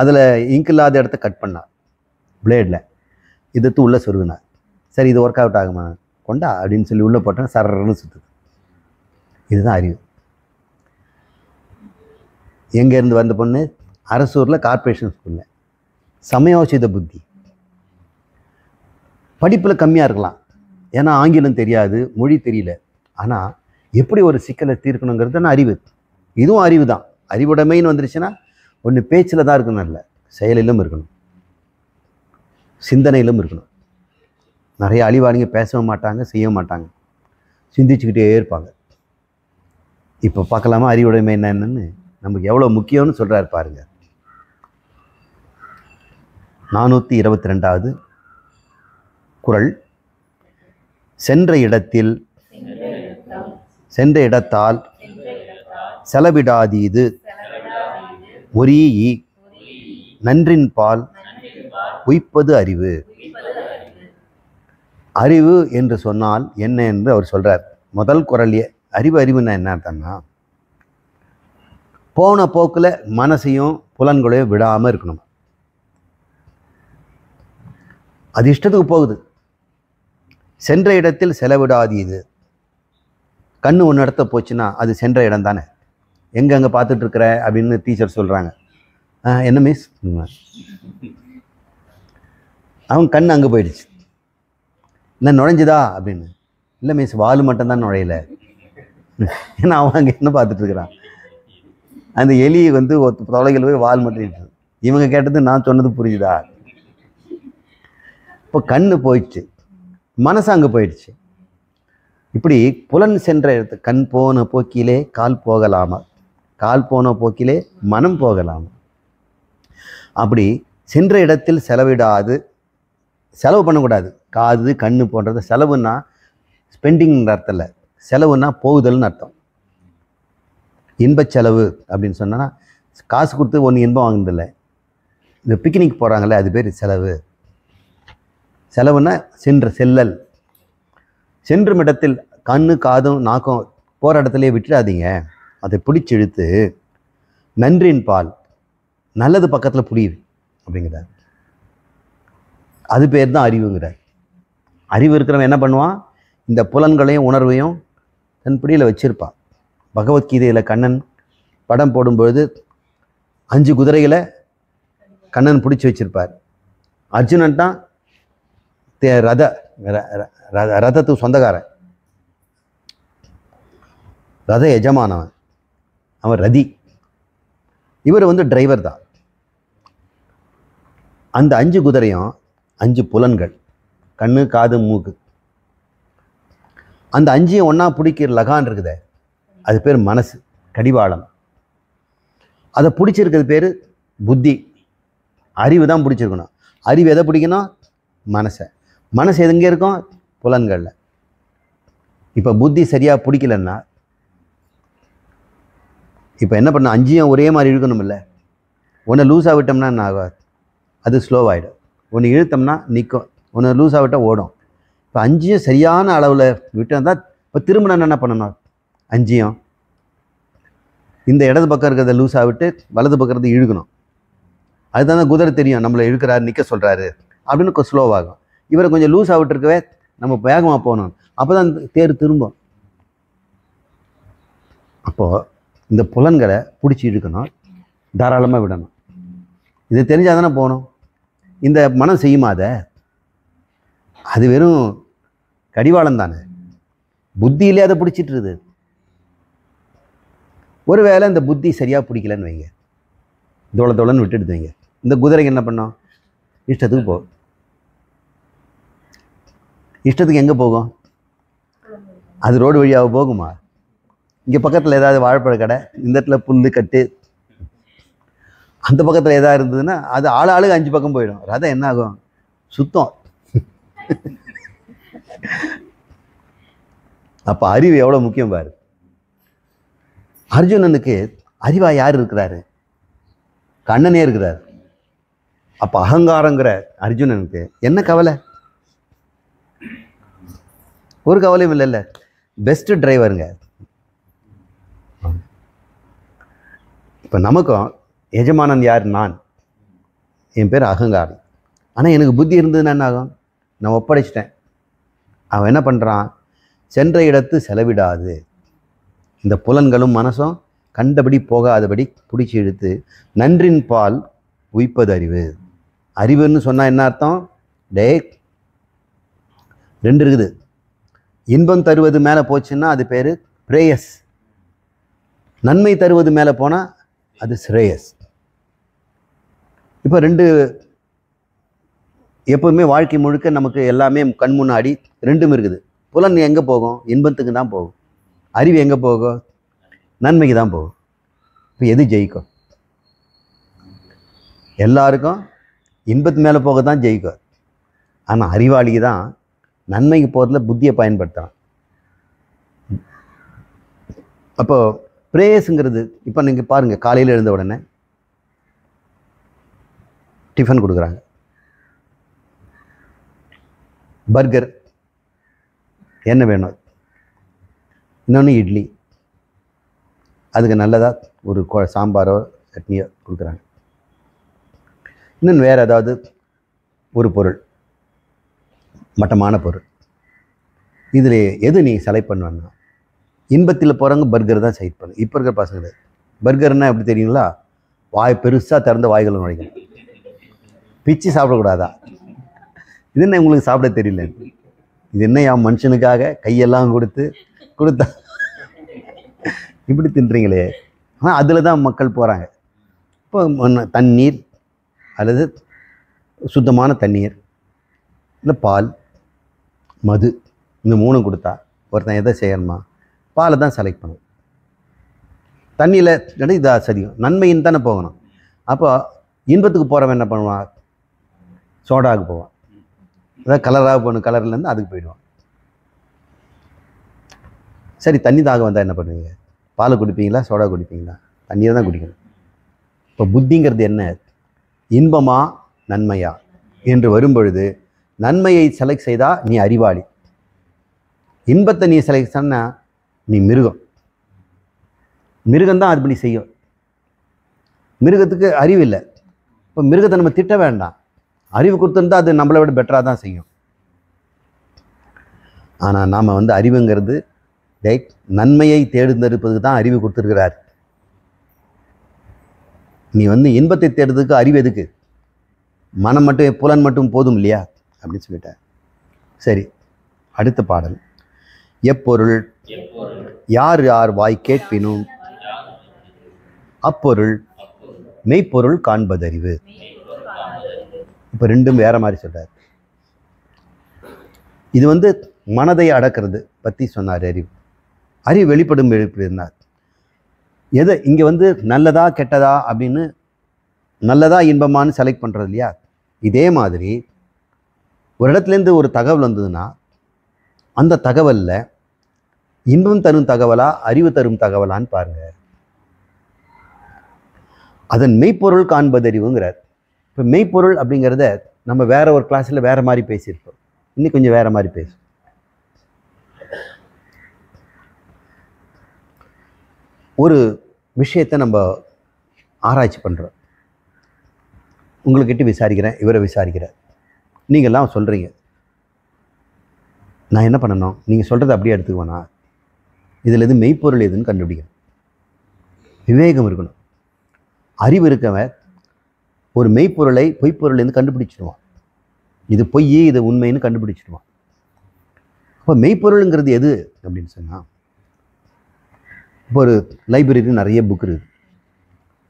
S1: அதில் இங்க் இல்லாத இடத்த கட் பண்ணான் பிளேடில். இதுத்து உள்ளே சொருகினார். சரி, இது ஒர்க் அவுட் ஆகுமா, கொண்டா அப்படின்னு சொல்லி உள்ளே போட்டேன், சரன்னு சுற்றுது. இதுதான் அறிவு. எங்கேருந்து வந்த பொண்ணு? அரசூரில் கார்பரேஷன் ஸ்கூலில். சமயோசித புத்தி. படிப்பில் கம்மியாக இருக்கலாம், ஏன்னா ஆங்கிலம் தெரியாது, மொழி தெரியல. ஆனால் எப்படி ஒரு சிக்கலை தீர்க்கணுங்கிறது தான் அறிவு. இதுவும் அறிவு தான். அறிவுடைமைன்னு வந்துருச்சுன்னா ஒன்று பேச்சில் தான் இருக்கணும், இல்லை செயலிலும் இருக்கணும், சிந்தனையிலும் இருக்கணும். நிறைய அழிவாளிங்க பேசவும் மாட்டாங்க, செய்யவும் மாட்டாங்க, சிந்திச்சுக்கிட்டே இருப்பாங்க. இப்போ பார்க்கலாமா அறிவுடைமை என்னன்னு? நமக்கு எவ்வளோ முக்கியம்னு சொல்கிறாரு பாருங்க. 422வது குறள். சென்ற இடத்தால் செலவிடாதீது ஒரீஇ நன்றின்பால் உய்ப்பது அறிவு. அறிவு என்று சொன்னால் என்ன என்று அவர் சொல்றார். முதல் குறளையே அறிவுன்னா என்ன அர்த்தம்னா, போன போக்கில் மனசையும் புலன்களையும் விடாமல் இருக்கணும். அது இஷ்டத்துக்கு போகுது. சென்ற இடத்தில் செலவிடாதீது. கண்ணு ஒன்று இடத்த போச்சுன்னா அது சென்ற இடம் தானே. எங்கே பார்த்துட்டு இருக்கிற அப்படின்னு டீச்சர் சொல்கிறாங்க. என்ன மிஸ், அவன் கண் அங்கே போயிடுச்சு. என்ன நுழைஞ்சுதா அப்படின்னு. இல்லை மிஸ், வால் மட்டும்தான் நுழையல. ஏன்னா அவன் அங்கே என்ன பார்த்துட்டு இருக்கிறான். அந்த எலி தொலைகள் போய் வால் மட்டும் இருக்குது. இவங்க கேட்டது நான் சொன்னது புரியுதா? இப்போ கண்ணு போயிடுச்சு, மனசு அங்கே போயிடுச்சு. இப்படி புலன் சென்ற இடத்து கண் போன போக்கிலே கால் போகலாமா, கால் போன போக்கிலே மனம் போகலாமா. அப்படி சென்ற இடத்தில் செலவிடாது, செலவு பண்ணக்கூடாது. காது கண்ணு போன்றது செலவுன்னா ஸ்பெண்டிங்ன்ற அர்த்தம் இல்லை, செலவுன்னா போகுதல்னு அர்த்தம். இன்பச் செலவு அப்படின்னு சொன்னால் காசு கொடுத்து ஒன்று இன்பம் வாங்குனதில்லை. இந்த பிக்னிக் போகிறாங்களே அது பேர் செலவு. செலவுன்னா செல்லல். சென்றும் இடத்தில் கண்ணு காதும் நாக்கம் போகிற இடத்துலையே விட்டுடாதீங்க. அதை பிடிச்சி இழுத்து நன்றின் பால், நல்லது பக்கத்தில் புரியுது அப்படிங்கிறார். அது பேர் தான் அறிவுங்கிறார். அறிவு இருக்கிறவன் என்ன பண்ணுவான், இந்த புலன்களையும் உணர்வையும் தன் பிடியில் வச்சிருப்பான். பகவத்கீதையில் கண்ணன் படம் போடும்பொழுது 5 குதிரைகளை கண்ணன் பிடிச்சி வச்சிருப்பார். அர்ஜுனன் தான் ரதத்துக்கு சொந்தக்காரன், ரத எஜமானவன், அவன் ரதி. இவர் டிரைவர் தான். அந்த 5 குதிரையும் 5 புலன்கள், கண்ணு காது மூக்கு. அந்த 5ஐயும் ஒன்றா பிடிக்கிற லகான் இருக்குதே, அது பேர் மனசு, கடிவாளம். அதை பிடிச்சிருக்கிறது பேர் புத்தி. அறிவு தான் பிடிச்சிருக்கணும். அறிவு எதை பிடிக்கணும், மனசை. மனசு எதுங்கே இருக்கும், புலன்களில். இப்போ புத்தி சரியாக பிடிக்கலன்னா இப்போ என்ன பண்ண, 5ஐயும் ஒரே மாதிரி இழுக்கணும். இல்லை, ஒன்று லூஸாக விட்டோம்னா என்ன ஆகாது, அது ஸ்லோவாகிடும். ஒன்று இழுத்தோம்னா நிற்கும், ஒன்று லூஸாக விட்டால் ஓடும். இப்போ 5ஐயும் சரியான அளவில் விட்டால் தான். இப்போ திருமணம் என்ன பண்ணணும், 5ஐயும் இந்த இடது பக்கம் இருக்கிறத லூஸாக விட்டு வலது பக்கம் இழுக்கணும். அதுதான் குதிரை தெரியும் நம்மளை இழுக்கிறாரு, நிற்க சொல்கிறாரு அப்படின்னு கொஞ்சம் ஸ்லோவாகும். இவரை கொஞ்சம் லூஸாக விட்டுருக்கவே நம்ம வேகமாக போகணும். அப்போ தான் தேர் திரும்பும். அப்போது இந்த புலன்களை பிடிச்சி இழுக்கணும், தாராளமாக விடணும். இது தெரிஞ்சால் தானே போகணும். இந்த மனம் செய்யுமா அதை? அது வெறும் கடிவாளம் தானே, புத்தியிலே அதை பிடிச்சிட்டுருது. ஒருவேளை இந்த புத்தி சரியாக பிடிக்கலன்னு வைங்க, தோளன்னு விட்டுட்டு வைங்க, இந்த குதிரைக்கு என்ன பண்ணோம், இஷ்டத்துக்கு போகும். இஷ்டத்துக்கு எங்கே போகும், அது ரோடு வழியாக போகுமா? இங்கே பக்கத்தில் ஏதாவது வாழைப்பழ கடை, இந்த இடத்துல புல் கட்டு, அந்த பக்கத்தில் எதாவது இருந்ததுன்னா அது ஆளுக்கு 5 பக்கம் போயிடும். ரதம் என்ன ஆகும், சுத்தம். அப்போ அறிவு எவ்வளோ முக்கியம் பாரு. அர்ஜுனனுக்கு அறிவாக யார் இருக்கிறாரு, கண்ணனே இருக்கிறார். அப்போ அகங்காரங்கிற அர்ஜுனனுக்கு என்ன கவலை, ஒரு கவலையும் இல்லைல்ல. பெஸ்ட்டு டிரைவருங்க. இப்போ நமக்கும் எஜமானன் யார், நான். என் பேர் அகங்காரம். ஆனால் எனக்கு புத்தி இருந்ததுன்னா என்ன ஆகும், நான் ஒப்படைச்சிட்டேன். அவன் என்ன பண்ணுறான், சென்ற இடத்து செலவிடாது. இந்த புலன்களும் மனசும் கண்டபடி போகாதபடி பிடிச்சி இழுத்து நன்றின் பால் உய்ப்பது அறிவு. அறிவுன்னு சொன்னால் என்ன அர்த்தம், டே 2 இருக்குது. இன்பம் தருவது மேலே போச்சுன்னா அது பேர் பிரேயஸ், நன்மை தருவது மேலே போனால் அது ஸ்ரேயஸ். இப்போ 2 எப்போதுமே வாழ்க்கை முழுக்க நமக்கு எல்லாமே கண் முன்னாடி 2ம் இருக்குது. புலன் எங்கே போகும், இன்பத்துக்கு தான் போகும். அறிவு எங்கே போகும், நன்மைக்கு தான் போகும். இப்போ எது ஜெயிக்கும்? எல்லாருக்கும் இன்பத்து மேலே போக தான் ஜெயிக்கும். ஆனால் அறிவாளிக்கு தான் நன்மைக்கு போகிறதுல புத்தியை பயன்படுத்தலாம். அப்போ பிரேயஸுங்கிறது இப்போ நீங்கள் பாருங்கள், காலையில் எழுந்த உடனே டிஃபன் கொடுக்குறாங்க, பர்கர், என்ன வேணும், இன்னொன்று இட்லி, அதுக்கு நல்லதாக ஒரு சாம்பாரோ சட்னியோ கொடுக்குறாங்க. இன்னொன்று வேறு ஏதாவது ஒரு பொருள், மட்டமான பொருள். இதில் எது நீ செலக்ட் பண்ணுவேன்னா, இன்பத்தில் போகிறவங்க பர்கர் தான் செலக்ட் பண்ணு. இப்போ இருக்கிற பசங்க பர்கர்னால் எப்படி தெரியுங்களா? வாய் பெருசாக திறந்த வாய்களை நுழைக்கணும், பிச்சு சாப்பிடக்கூடாதா? இது என்ன உங்களுக்கு சாப்பிட தெரியல? இது என்ன என் மனுஷனுக்காக கையெல்லாம் கொடுத்தா இப்படி தின்றீங்களே. ஆனால் அதில் தான் மக்கள் போகிறாங்க. இப்போ தண்ணீர் அல்லது சுத்தமான தண்ணீர், இல்லை பால், மது, இந்த 3 கொடுத்தா ஒருத்தன் எதை செய்யணுமா? பாலை தான் செலக்ட் பண்ணணும். தண்ணியில் இதாக சரியும், நன்மைன்னு தானே போகணும். அப்போ இன்பத்துக்கு போகிறவன் என்ன பண்ணுவான்? சோடாவுக்கு போவான். அதாவது கலராக போகணும், கலர்லேருந்து அதுக்கு போயிடுவான். சரி, தண்ணி தாக வந்தால் என்ன பண்ணுவீங்க? பாலை குடிப்பீங்களா, சோடா குடிப்பீங்களா? தண்ணியை தான் குடிக்கணும். இப்போ புத்திங்கிறது என்ன? இன்பமா நன்மையா என்று வரும்பொழுது நன்மையை செலக்ட் செய்தால் நீ அறிவாளி, இன்பத்தை நீ செலக்ட் பண்ணால் நீ மிருகம். மிருகம்தான் அது பண்ணி செய்யும். மிருகத்துக்கு அறிவு இல்லை. இப்போ மிருகத்தை நம்ம திட்ட வேண்டாம், அறிவு கொடுத்துருந்தா அது நம்மளை விட பெட்டராக தான் செய்யும். ஆனால் நாம் அறிவுங்கிறது நன்மையை தேர்ந்தெடுப்பதுக்கு தான் அறிவு கொடுத்துருக்கிறார். நீ இன்பத்தை தேடுறதுக்கு அறிவு எதுக்கு? மனம் மட்டும், புலன் மட்டும் போதும் இல்லையா அப்படின்னு சொல்லிட்டார். சரி, அடுத்த பாடல். எப்பொருள் யார் யார் வாய் கேட்பினும் அப்பொருள் மெய்ப்பொருள் காண்பதறிவு. இப்போ ரெண்டும் வேற மாதிரி சொல்றார். இது மனதை அடக்கிறது பற்றி சொன்னார். அறிவு வெளிப்படும் எழுப்பியிருந்தார். எதை இங்கே நல்லதா கெட்டதா அப்படின்னு, நல்லதா இன்பமானு செலக்ட் பண்ணுறது இல்லையா? இதே மாதிரி ஒரு இடத்துலேருந்து ஒரு தகவல் வந்ததுன்னா அந்த தகவலில் இன்பம் தரும் தகவலா அறிவு தரும் தகவலான்னு பாருங்க. அதன் மெய்ப்பொருள் காண்பதறிவுங்கிறார். இப்போ மெய்ப்பொருள் அப்படிங்கிறத நம்ம வேற ஒரு கிளாஸில் வேற மாதிரி பேசியிருப்போம், இன்னும் கொஞ்சம் வேற மாதிரி பேசும். ஒரு விஷயத்தை நம்ம ஆராய்ச்சி பண்ணுறோம், உங்கள்கிட்ட விசாரிக்கிறேன், இவரை விசாரிக்கிறேன், நீங்கள்லாம் சொல்கிறீங்க. நான் என்ன பண்ணணும்? நீங்கள் சொல்கிறத அப்படியே எடுத்துக்குவேனா? இதில் எது மெய்ப்பொருள் எதுன்னு கண்டுபிடிக்கணும். விவேகம் இருக்கணும். அறிவு இருக்கவன் ஒரு மெய்ப்பொருளை பொய்ப்பொருள்லேருந்து கண்டுபிடிச்சிடுவான். இது பொய், இது உண்மைன்னு கண்டுபிடிச்சிடுவான். அப்போ மெய்ப்பொருளுங்கிறது எது அப்படின்னு சொன்னால், இப்போ ஒரு லைப்ரரி நிறைய புக் இருக்குது,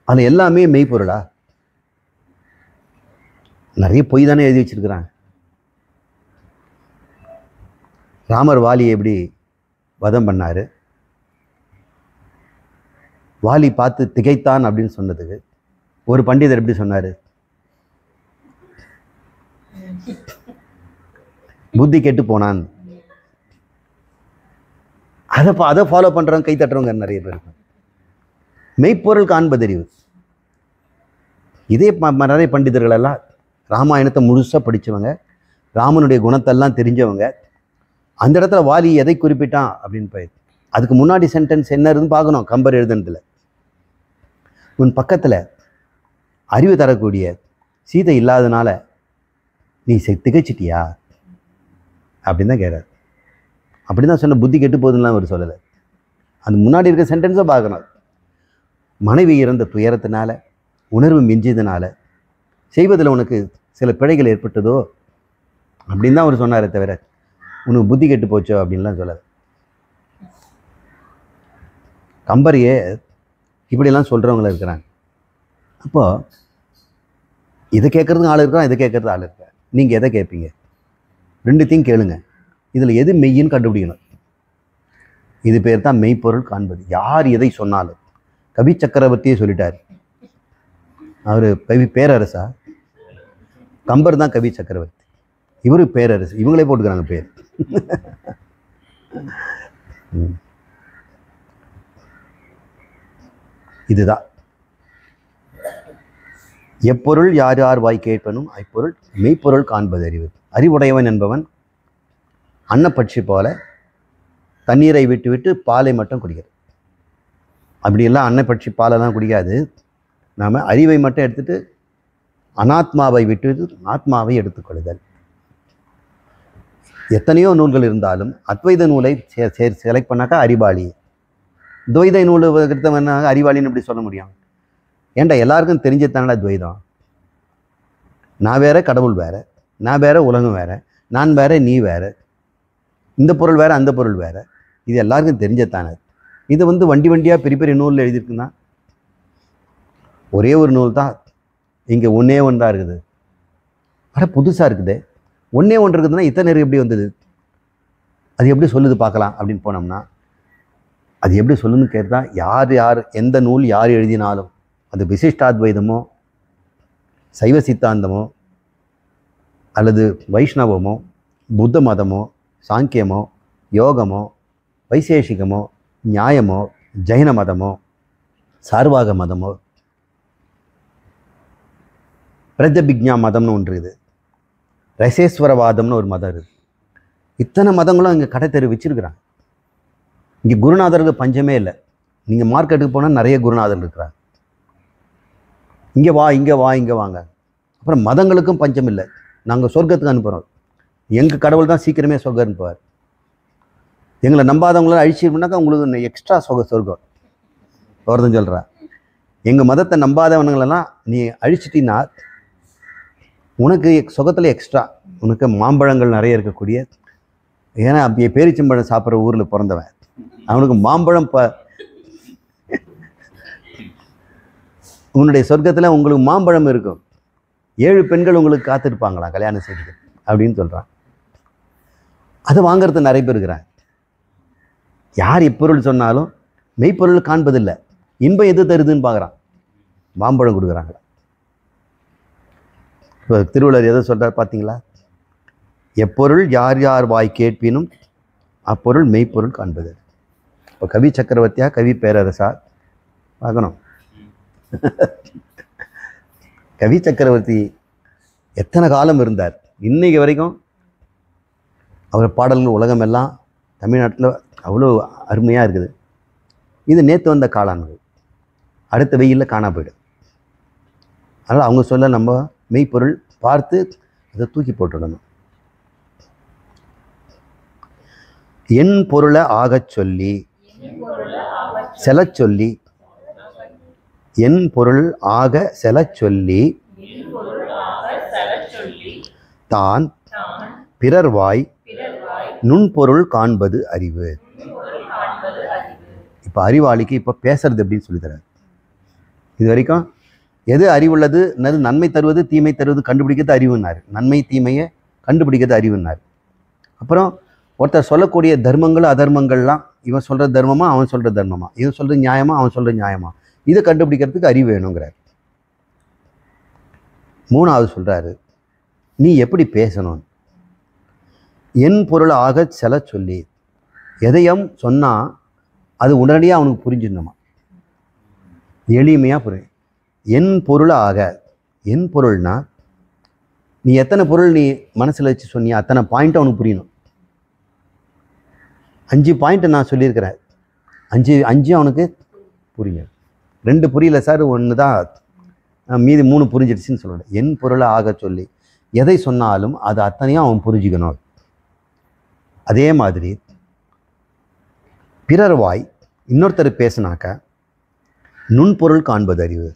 S1: அதில் எல்லாமே மெய்ப்பொருளா? நிறைய பொய் தானே எழுதி வச்சிருக்கிறாங்க. ராமர் வாலியை எப்படி வதம் பண்ணார்? வாலி பார்த்து திகைத்தான் அப்படின்னு சொன்னதுக்கு ஒரு பண்டிதர் எப்படி சொன்னார்? புத்தி கெட்டு போனான். அதை ஃபாலோ பண்ணுறவங்க, கை தட்டுறவங்க நிறைய பேர். மெய்ப்பொருள் காண்பதறிவு. இதே நிறைய பண்டிதர்கள் எல்லாம் ராமாயணத்தை முழுசாக படித்தவங்க, ராமனுடைய குணத்தெல்லாம் தெரிஞ்சவங்க. அந்த இடத்துல வாலி எதை குறிப்பிட்டான் அப்படின்னு போயிடுது. அதுக்கு முன்னாடி சென்டென்ஸ் என்ன இருக்குன்னு பார்க்கணும். கம்பர் எழுதுனதுல உன் பக்கத்தில் அறிவு தரக்கூடிய சீதை இல்லாதனால நீ திகைச்சிட்டியா அப்படின்னு தான் கேட்குறாரு. அப்படி தான் சொன்ன, புத்தி கெட்டு போகுதுலாம் அவர் சொல்லலை. அந்த முன்னாடி இருக்க சென்டென்ஸை பார்க்கணும். மனைவி இறந்த துயரத்தினால, உணர்வு மிஞ்சியதுனால செய்வதில் உனக்கு சில பிழைகள் ஏற்பட்டதோ அப்படின்னு தான் அவர் சொன்னாரே தவிர உனக்கு புத்தி கெட்டு போச்சோ அப்படின்லாம் சொல்லலை. கம்பரையே இப்படிலாம் சொல்கிறவங்கள இருக்கிறாங்க. அப்போது இதை கேட்குறதுக்கு ஆள் இருக்கிறான், இதை கேட்குறது ஆள் இருக்கிறான். நீங்கள் எதை கேட்பீங்க? ரெண்டுத்தையும் கேளுங்க. இதில் எது மெய்யின்னு கண்டுபிடிக்கணும். இது பேர் தான் மெய்ப்பொருள் காண்பது. யார் எதை சொன்னாலும் கவி சக்கரவர்த்தியே சொல்லிட்டார். அவர் கவி பேரரசா? கம்பர் தான் கவி சக்கரவர்த்தி, இவரு பேரரசு. இவங்களே போட்டுக்கிறாங்க பேர். இதுதான் எப்பொருள் யார் யார் வாய் கேட்பனும் ஐப்பொருள் மெய்ப்பொருள் காண்பது அறிவு. அறிவுடையவன் என்பவன் அன்னப்பட்சி போல தண்ணீரை விட்டு விட்டு பாலை மட்டும் குடிக்கிறது. அப்படியெல்லாம் அன்னப்பட்சி பாலெல்லாம் குடிக்காது. நாம் அறிவை மட்டும் எடுத்துட்டு அனாத்மாவை விட்டு ஆத்மாவை எடுத்துக்கொள்ளுதல். எத்தனையோ நூல்கள் இருந்தாலும் அத்வைத நூலை செலக்ட் பண்ணாக்கா அறிவாளி, துவைத நூல் கிருத்தவனாக அறிவாளின்னு எப்படி சொல்ல முடியும்? ஏன்டா எல்லாருக்கும் தெரிஞ்சதானடா துவைதம். நான் வேற, கடவுள் வேற, நான் வேற, உலகம் வேற, நான் வேற, நீ வேற, இந்த பொருள் வேற, அந்த பொருள் வேற, இது எல்லாருக்கும் தெரிஞ்சதானே. இது வண்டி வண்டியாக பெரிய பெரிய நூலில் எழுதியிருக்குன்னா ஒரே ஒரு நூல் தான் இங்கே ஒன்றே ஒன்று தான் இருக்குது. ஆனால் புதுசாக இருக்குது. ஒன்றே ஒன்று இருக்குதுன்னா இத்தனை எப்படி வந்தது? அது எப்படி சொல்லுது பார்க்கலாம் அப்படின்னு போனோம்னா, அது எப்படி சொல்லுன்னு கேட்டால், யார் எந்த நூல் யார் எழுதினாலும் அது விசிஷ்டாத்வைதமோ சைவ சித்தாந்தமோ அல்லது வைஷ்ணவமோ புத்த மதமோ சாங்கியமோ யோகமோ வைசேஷிகமோ நியாயமோ ஜைன மதமோ சார்வாக மதமோ பிரஜபிக்ஞா மதம்னு ஒன்று இருக்குது, ரசேஸ்வரவாதம்னு ஒரு மதம் இருக்குது. இத்தனை மதங்களும் இங்கே கடை தெரு வச்சிருக்கிறாங்க. இங்கே குருநாதருக்கு பஞ்சமே இல்லை. நீங்கள் மார்க்கெட்டுக்கு போனால் நிறைய குருநாதர் இருக்கிறாங்க. இங்கே வா, இங்கே வா, இங்கே வாங்க. அப்புறம் மதங்களுக்கும் பஞ்சம் இல்லை. நாங்கள் சொர்க்கத்துக்கு அனுப்புகிறோம். எங்கள் கடவுள் தான் சீக்கிரமே சொர்க்கம் அனுப்புவார். எங்களை நம்பாதவங்களாம் அழிச்சிருந்தாக்கா உங்களுக்கு எக்ஸ்ட்ரா சொர்க்கம் ஒருத்தன் சொல்கிறா. எங்கள் மதத்தை நம்பாதவனுங்களெல்லாம் நீ அழிச்சிட்டின்னா உனக்கு சுகத்தில் எக்ஸ்ட்ரா, உனக்கு மாம்பழங்கள் நிறைய இருக்கக்கூடிய, ஏன்னா அப்படியே பேரிச்சம்பழம் சாப்பிட்ற ஊரில் பிறந்தவன், அவனுக்கு மாம்பழம் உன்னுடைய சொர்க்கத்தில் உங்களுக்கு மாம்பழம் இருக்கும். 7 பெண்கள் உங்களுக்கு காத்திருப்பாங்களாம் கல்யாணம் செய்து அப்படின்னு சொல்கிறான். அதை வாங்கிறது நிறைய பேர் இருக்கிறாங்க. யார் எப்பொருள் சொன்னாலும் மெய்ப்பொருள் காண்பதில்லை. இன்பம் எது தருதுன்னு பார்க்குறான், மாம்பழம் கொடுக்குறாங்களா. இப்போ திருவள்ளுவர் எதை சொல்கிறார் பார்த்தீங்களா? எப்பொருள் யார் யார் வாய் கேட்பினும் அப்பொருள் மெய்ப்பொருள் காண்பது. இப்போ கவி சக்கரவர்த்தியா கவி பேரரசா பார்க்கணும். கவி சக்கரவர்த்தி எத்தனை காலம் இருந்தார்? இன்னைக்கு வரைக்கும் அவர் பாடல்கள் உலகமெல்லாம் தமிழ்நாட்டில் அவ்வளோ அருமையாக இருக்குது. இது நேற்று வந்த காலான்கள், அடுத்த வெயிலில் காணா போயிடும். அதனால் அவங்க சொல்ல நம்ம மெய்ப்பொருள் பார்த்து அதை தூக்கி போட்டுடணும். என் பொருளை ஆகச் சொல்லி செலச் சொல்லி, என் பொருள் ஆக செலச் சொல்லி தான் பிறர்வாய் நுண்பொருள் காண்பது அறிவு. இப்போ அறிவாளிக்கு இப்போ பேசுறது எப்படின்னு சொல்லித்தரார். இது வரைக்கும் எது அறிவுள்ளது, நன்மை தருவது தீமை தருவது கண்டுபிடிக்கிறது அறிவுன்னார், நன்மை தீமையை கண்டுபிடிக்கிறது அறிவுன்னார். அப்புறம் ஒருத்தர் சொல்லக்கூடிய தர்மங்கள் அதர்மங்கள்லாம், இவன் சொல்கிற தர்மமா அவன் சொல்கிற தர்மமா, இவன் சொல்கிற நியாயமா அவன் சொல்கிற நியாயமா, இதை கண்டுபிடிக்கிறதுக்கு அறிவு வேணுங்கிறார். 3வது சொல்கிறாரு, நீ எப்படி பேசணும். என் பொருள் ஆக செல சொல்லி, எதையும் சொன்னால் அது உடனடியாக அவனுக்கு புரிஞ்சிடணுமா, எளிமையாக புரியும். என் பொருள் ஆக, என் பொருள்னா நீ எத்தனை பொருள் நீ மனசில் வச்சு சொன்னியா அத்தனை பாயிண்ட்டு அவனுக்கு புரியணும். 5 பாயிண்ட்டு நான் சொல்லியிருக்கிறேன், 5 அவனுக்கு புரியும். 2 புரியல சார், 1 தான் மீதி 3 புரிஞ்சிடுச்சுன்னு சொல்லணும். என் பொருளை ஆக சொல்லி எதை சொன்னாலும் அது அத்தனையும் அவன் புரிஞ்சுக்கணும். அதே மாதிரி பிறர் வாய் இன்னொருத்தர் பேசினாக்க நுண்பொருள் காண்பது அறிவு.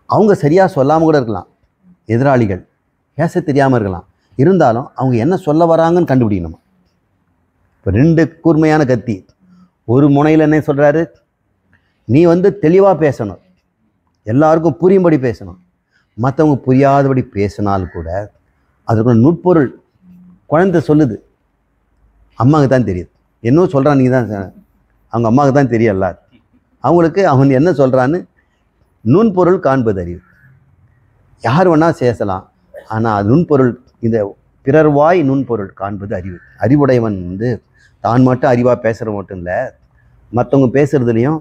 S1: அவங்க சரியாக சொல்லாமல் கூட இருக்கலாம், எதிராளிகள் பேச தெரியாமல் இருக்கலாம், இருந்தாலும் அவங்க என்ன சொல்ல வராங்கன்னு கண்டுபிடிக்கணுமா. இப்போ 2 கூர்மையான கத்தி, ஒரு முனையில் என்ன சொல்கிறாரு, நீ தெளிவாக பேசணும், எல்லாருக்கும் புரியும்படி பேசணும். மற்றவங்க புரியாதபடி பேசினாலும் கூட அதுக்கு நுட்பொருள் குழந்தை சொல்லுது, அம்மாவுக்கு தான் தெரியுது. என்னவோ சொல்கிறான், நீ தான் அவங்க அம்மாவுக்கு தான் தெரியல, அவங்களுக்கு அவன் என்ன சொல்கிறான்னு நுண்பொருள் காண்பது அறிவு. யார் வேணால் பேசலாம், ஆனால் அது நுண்பொருள், இந்த பிறர்வாய் நுண்பொருள் காண்பது அறிவு. அறிவுடையவன் வந்து தான் மட்டும் அறிவாக பேசுகிற மட்டும் இல்லை, மற்றவங்க பேசுகிறதுலையும்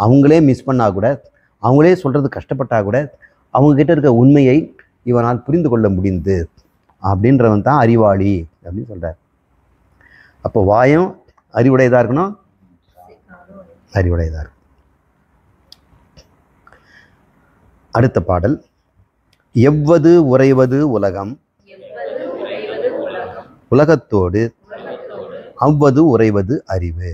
S1: அவங்களே மிஸ் பண்ணால் கூட, அவங்களே சொல்கிறது கஷ்டப்பட்டால் கூட அவங்கக்கிட்ட இருக்க உண்மையை இவனால் புரிந்து கொள்ள முடிந்து அப்படின்றவன் தான் அறிவாளி அப்படின்னு சொல்கிறார். அப்போ வாயும் அறிவுடையதாக இருக்கணும், அறிவுடையதாக இருக்கும். அடுத்த பாடல், எவ்வது உறைவது உலகம் உலகத்தோடு அவ்வது உறைவது அறிவு.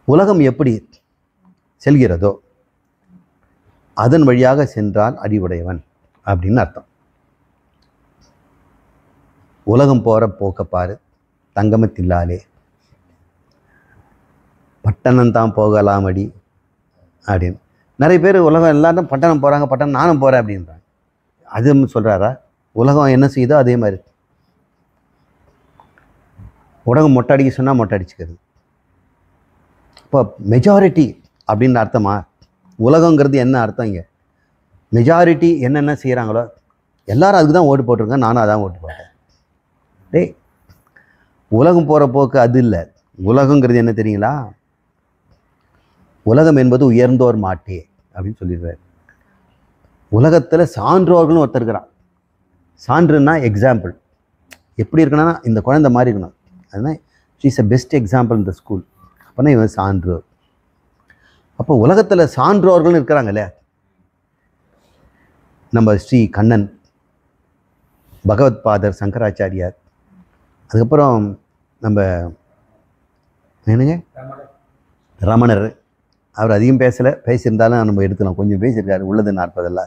S1: உலகம் எப்படி செல்கிறதோ அதன் வழியாக சென்றால் அறிவுடையவன் அப்படின்னு அர்த்தம். உலகம் போகிற போக்க பாரு தங்கமத்தில்லாலே, பட்டணம் தான் போகலாம் அடி அப்படின்னு. நிறைய பேர் உலகம் எல்லாரும் பட்டணம் போகிறாங்க, பட்டணம் நானும் போகிறேன் அப்படின்றாங்க. அது சொல்கிறாரா? உலகம் என்ன செய்யுதோ அதே மாதிரி. உலகம் மொட்டை அடிக்க சொன்னால் மொட்டை அடிச்சுக்கிறது. இப்போ மெஜாரிட்டி அப்படின்னு அர்த்தமா? உலகங்கிறது என்ன அர்த்தம்? இங்கே மெஜாரிட்டி என்னென்ன செய்கிறாங்களோ எல்லாரும் அதுக்கு தான் ஓட்டு போட்டிருக்கேன், நானும் அதான் ஓட்டு போட்டேன். டேய், உலகம் போகிற போக்கு அது இல்லை. உலகங்கிறது என்ன தெரியுங்களா? உலகம் என்பது உயர்ந்தோர் மாட்டே அப்படின்னு சொல்லிடுறாரு. உலகத்தில் சான்றோர்கள்னு ஒருத்தர் இருக்கிறான். சான்றுன்னா எக்ஸாம்பிள். எப்படி இருக்கணும்னா இந்த குழந்தை மாதிரி இருக்கணும். அதுதான் ஷீஸ் அ பெஸ்ட் எக்ஸாம்பிள் இந்த ஸ்கூல். அப்போனா இவன் சான்றோர். அப்போ உலகத்தில் சான்றோர்கள்னு இருக்கிறாங்க இல்லையா? நம்ம ஸ்ரீ கண்ணன், பகவத் பாதர், சங்கராச்சாரியார், அதுக்கப்புறம் நம்ம என்னங்க ரமணர். அவர் அதிகம் பேசலை, பேசியிருந்தாலும் நம்ம எடுத்துக்கலாம், கொஞ்சம் பேசியிருக்காரு, உள்ளது 40.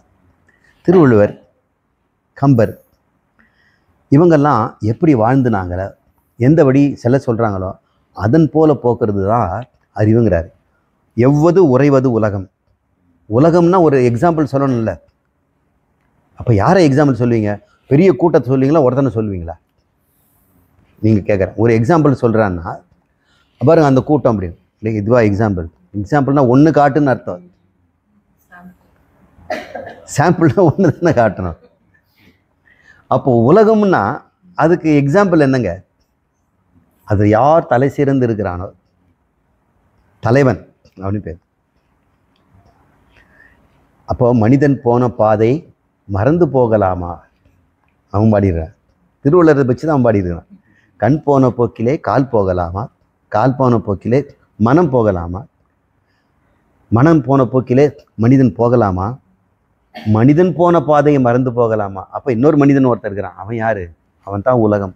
S1: திருவள்ளுவர், கம்பர், இவங்கெல்லாம் எப்படி வாழ்ந்துனாங்களோ, எந்த வழி செல்ல சொல்கிறாங்களோ அதன் போல போக்குறது தான் அறிவுங்கிறார். எவ்வது உறைவது உலகம். உலகம்னா ஒரு எக்ஸாம்பிள் சொல்லணும்ல. அப்போ யாரை எக்ஸாம்பிள் சொல்லுவீங்க? பெரிய கூட்டத்தை சொல்லுவீங்களா, ஒருத்தனை சொல்லுவீங்களா? நீங்கள் கேட்குறேன். ஒரு எக்ஸாம்பிள் சொல்கிறான்னா பாருங்க அந்த கூட்டம் அப்படின்னு இல்லை, இதுவா எக்ஸாம்பிள்? எக்ஸாம்பிள்னா ஒன்று காட்டுன்னு அர்த்தம். சாம்பிள்னா ஒன்று தானே காட்டணும். அப்போது உலகம்னா அதுக்கு எக்ஸாம்பிள் என்னங்க? அது யார் தலை சிறந்து இருக்கிறானோ தலைவன் அப்படின்னு பேர். அப்போ மனிதன் போன பாதை மறந்து போகலாமா அவன் பாடிடுறான். திருவள்ளுவரை வச்சு தான் அவன் பாடிடுறான். கண் போன போக்கிலே கால் போகலாமா, கால் போன போக்கிலே மனம் போகலாமா, மனம் போன போக்கிலே மனிதன் போகலாமா, மனிதன் போன பாதையை மறந்து போகலாமா. அப்போ இன்னொரு மனிதன் ஒருத்தர் இருக்கிறான். அவன் யாரு? அவன் தான் உலகம்.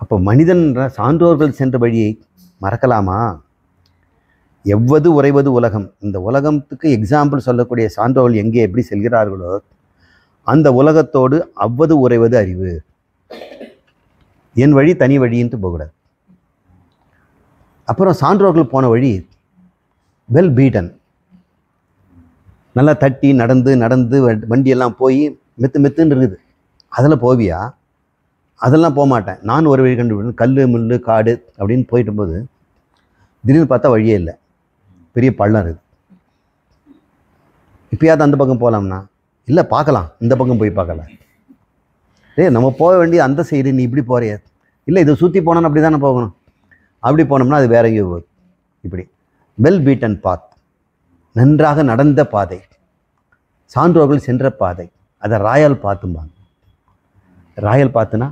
S1: அப்போ மனிதன் சான்றோர்கள் சென்ற வழியை மறக்கலாமா? எவ்வது உறைவது உலகம். இந்த உலகத்துக்கு எக்ஸாம்பிள் சொல்லக்கூடிய சான்றோர்கள் எங்கே எப்படி செல்கிறார்களோ அந்த உலகத்தோடு அவ்வது உறைவது அறிவு. என் வழி தனி வழின்ட்டு போகக்கூடாது. அப்புறம் சான்றோர்கள் போன வழி வெல் பீட்டன். நல்லா தட்டி நடந்து நடந்து வண்டியெல்லாம் போய் மெத்துன்னு இருக்குது. அதில் போவியா? அதெல்லாம் போக மாட்டேன். நான் ஒரு வழி கண்டுபிடிப்பேன். கல் முள் காடு அப்படின்னு போயிட்டு போது திடீர்னு பார்த்தா வழியே இல்லை, பெரிய பள்ளம் இருக்குது. இப்பயாவது அந்த பக்கம் போகலாம்னா இல்லை, பார்க்கலாம், இந்த பக்கம் போய் பார்க்கலாம். நம்ம போக வேண்டிய அந்த சைடு, நீ இப்படி போறிய? இல்லை, இதை சுற்றி போனோன்னு அப்படி தானே போகணும். அப்படி போனோம்னா அது வேற எங்கேயோ போகுது. இப்படி வெல் பீட்டன் பாத், நன்றாக நடந்த பாதை, சான்றோர்கள் சென்ற பாதை, அதை ராயல் பாத்தும்பாங்க. ராயல் பாத்துனா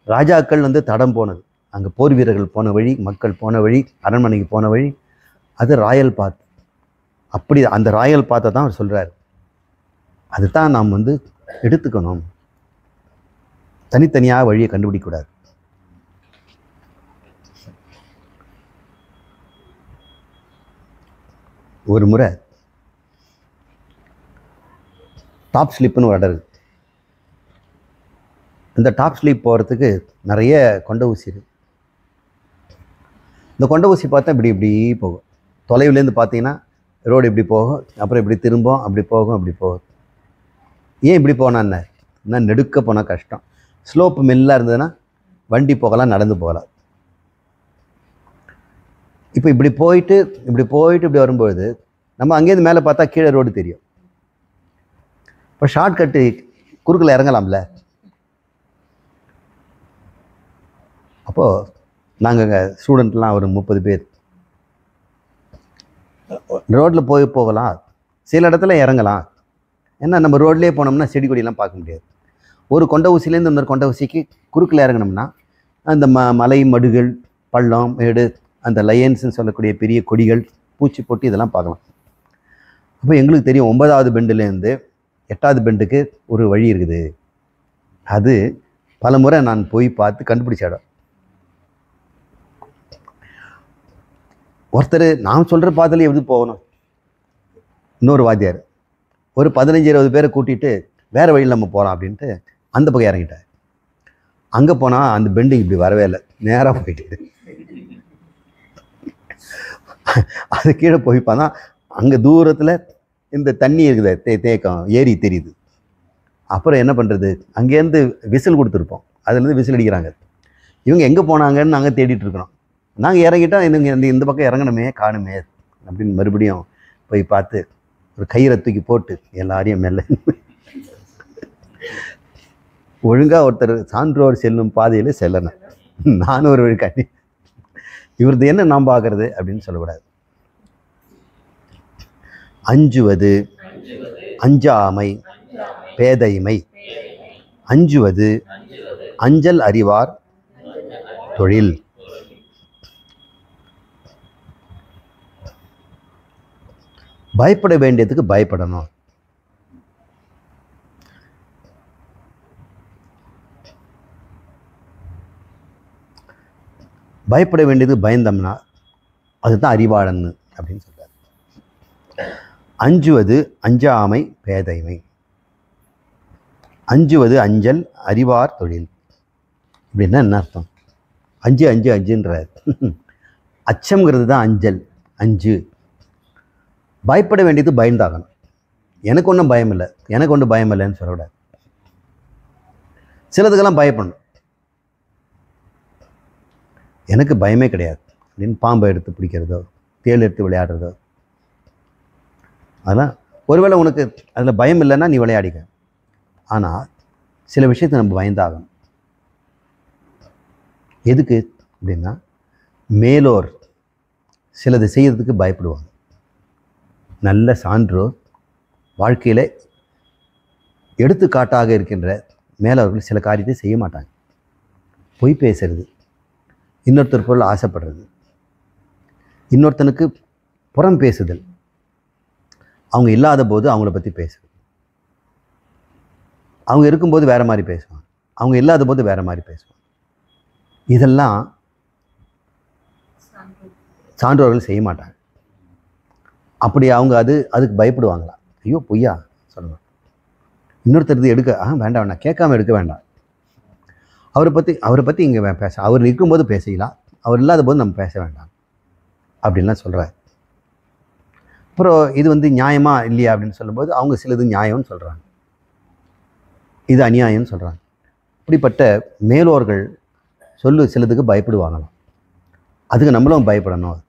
S1: ராஜாக்கள் தடம் போனது, அங்கே போர் வீரர்கள் போன வழி, மக்கள் போன வழி, அரண்மனைக்கு போன வழி, அது ராயல் பாத். அப்படி அந்த ராயல் பாத்தை தான் அவர் சொல்கிறார். அதுதான் நாம் எடுத்துக்கணும். தனித்தனியாக வழியை கண்டுபிடிக்கக்கூடாது. ஒரு முறை டாப் ஸ்லிப்னு ஒரு இடம் இருக்குது. இந்த டாப் ஸ்லீப் போகிறதுக்கு நிறைய கொண்ட ஊசி இருக்குது. இந்த கொண்ட ஊசி பார்த்தா இப்படி இப்படி போகும். தொலைவுலேருந்து பார்த்தீங்கன்னா ரோடு இப்படி போகும், அப்புறம் இப்படி திரும்பும், அப்படி போகும், அப்படி போகும். ஏன் இப்படி போனான்னு நெடுக்க போனால் கஷ்டம். ஸ்லோப்பு மெல்லாக இருந்ததுன்னா வண்டி போகலாம், நடந்து போகலாம். இப்போ இப்படி போயிட்டு இப்படி வரும்போது நம்ம அங்கேருந்து மேலே பார்த்தா கீழே ரோடு தெரியும். இப்போ ஷார்ட்கட்டு குறுக்கில் இறங்கலாம்ல. அப்போது நாங்கள் ஸ்டூடெண்ட்லாம் ஒரு 30 பேர் ரோட்டில் போகலாம், சில இடத்துல இறங்கலாம். ஏன்னா நம்ம ரோட்லேயே போனோம்னா செடி கொடியெல்லாம் பார்க்க முடியாது. ஒரு கொண்ட ஊசிலேருந்து இன்னொரு கொண்ட ஊசிக்கு குறுக்கில் இறங்கினோம்னா அந்த மலை, மடுகள், பள்ளம், மேடு, அந்த லயன்ஸ்ன்னு சொல்லக்கூடிய பெரிய கொடிகள், பூச்சி பொட்டி இதெல்லாம் பார்க்கலாம். அப்போ எங்களுக்கு தெரியும் 9வது பெண்டுலேருந்து 8வது பெண்டுக்கு ஒரு வழி இருக்குது. அது பல முறை நான் போய் பார்த்து கண்டுபிடிச்ச இடம். ஒருத்தர் நான் சொல்கிற பாதையில் எப்படி போகணும், இன்னொரு வாத்தியார் ஒரு 15-20 பேரை கூட்டிகிட்டு வேறு வழியில் நம்ம போகலாம் அப்படின்ட்டு அந்த பக்கம் இறங்கிட்டார். அங்கே போனால் அந்த பெண்டிங் இப்படி வரவே இல்லை, நேராக போயிட்டு அது கீழே போய் பார்த்தா அங்கே தூரத்தில் இந்த தண்ணி இருக்குது, தேக்கம் ஏரி தெரியுது. அப்புறம் என்ன பண்ணுறது, அங்கேருந்து விசில் கொடுத்துருப்போம், அதுலேருந்து விசில் அடிக்கிறாங்க. இவங்க எங்கே போனாங்கன்னு நாங்கள் தேடிட்டு இருக்கிறோம். நாங்கள் இறங்கிட்டோம், இந்த பக்கம் இறங்கணுமே காணுமே அப்படின்னு மறுபடியும் போய் பார்த்து ஒரு கயிறை தூக்கி போட்டு எல்லாரையும் மேலே ஒழுங்காக ஒருத்தர் சான்றோர் செல்லும் பாதையில் செல்லணும். நானும் ஒரு வழி காட்டி இவரது என்ன நாம் பார்க்கறது அப்படின்னு சொல்லக்கூடாது. அஞ்சுவது அஞ்சாமை பேதைமை. அஞ்சுவது அஞ்சல் அறிவார் தொழில். பயப்பட வேண்டியதுக்கு பயப்படணும். பயப்பட வேண்டியது பயந்தோம்னா அதுதான் அறிவாளன் அப்படின்னு சொல்றாரு. அஞ்சுவது அஞ்சாமை பேதைமை. அஞ்சுவது அஞ்சல் அறிவார் தொழில். அப்படின்னா என்ன அர்த்தம்? அஞ்சுன்றார். அச்சம்ங்கிறது தான் அஞ்சல், அஞ்சு. பயப்பட வேண்டியது பயந்தாகணும். எனக்கு ஒன்றும் பயம் இல்லை, எனக்கு ஒன்றும் பயம் இல்லைன்னு சொல்லக்கூடாது. சிலதுக்கெல்லாம் பயப்படணும். எனக்கு பயமே கிடையாது அப்படின்னு பாம்பை எடுத்து பிடிக்கிறதோ, தேள் எடுத்து விளையாடுறதோ, அதெல்லாம் ஒருவேளை உனக்கு அதில் பயம் இல்லைன்னா நீ விளையாடிக்க. ஆனால் சில விஷயத்தை நம்ம பயந்தாகணும். எதுக்கு அப்படின்னா, மேலோர் சிலது செய்யறதுக்கு பயப்படுவாங்க. நல்ல சான்றோர், வாழ்க்கையில் எடுத்துக்காட்டாக இருக்கின்ற மேலவர்கள் சில காரியத்தை செய்ய மாட்டாங்க. பொய் பேசுறது, இன்னொருத்தர் பொருள் ஆசைப்படுறது, இன்னொருத்தனுக்கு புறம் பேசுதல், அவங்க இல்லாத போது அவங்கள பற்றி பேசுறது, அவங்க இருக்கும்போது வேறு மாதிரி பேசுவாங்க, அவங்க இல்லாத போது வேறு மாதிரி பேசுவாங்க. இதெல்லாம் சான்றோர்கள் செய்ய மாட்டாங்க. அப்படி அவங்க அதுக்கு பயப்படுவாங்களா? ஐயோ பொய்யா சொல்லணும், இன்னொருத்தர் எடுக்க வேண்டாம் வேண்டாம், கேட்காம எடுக்க வேண்டாம். அவரை பற்றி இங்கே பேச, அவர் இருக்கும்போது பேசிக்கலாம், அவர் இல்லாத போது நம்ம பேச வேண்டாம் அப்படின்லாம் சொல்கிறார். அப்புறம் இது நியாயமா இல்லையா அப்படின்னு சொல்லும்போது அவங்க சிலது நியாயம்னு சொல்கிறாங்க, இது அநியாயம்னு சொல்கிறாங்க. இப்படிப்பட்ட மேலோர்கள் சிலதுக்கு பயப்படுவாங்களாம். அதுக்கு நம்மளும் பயப்படணும்.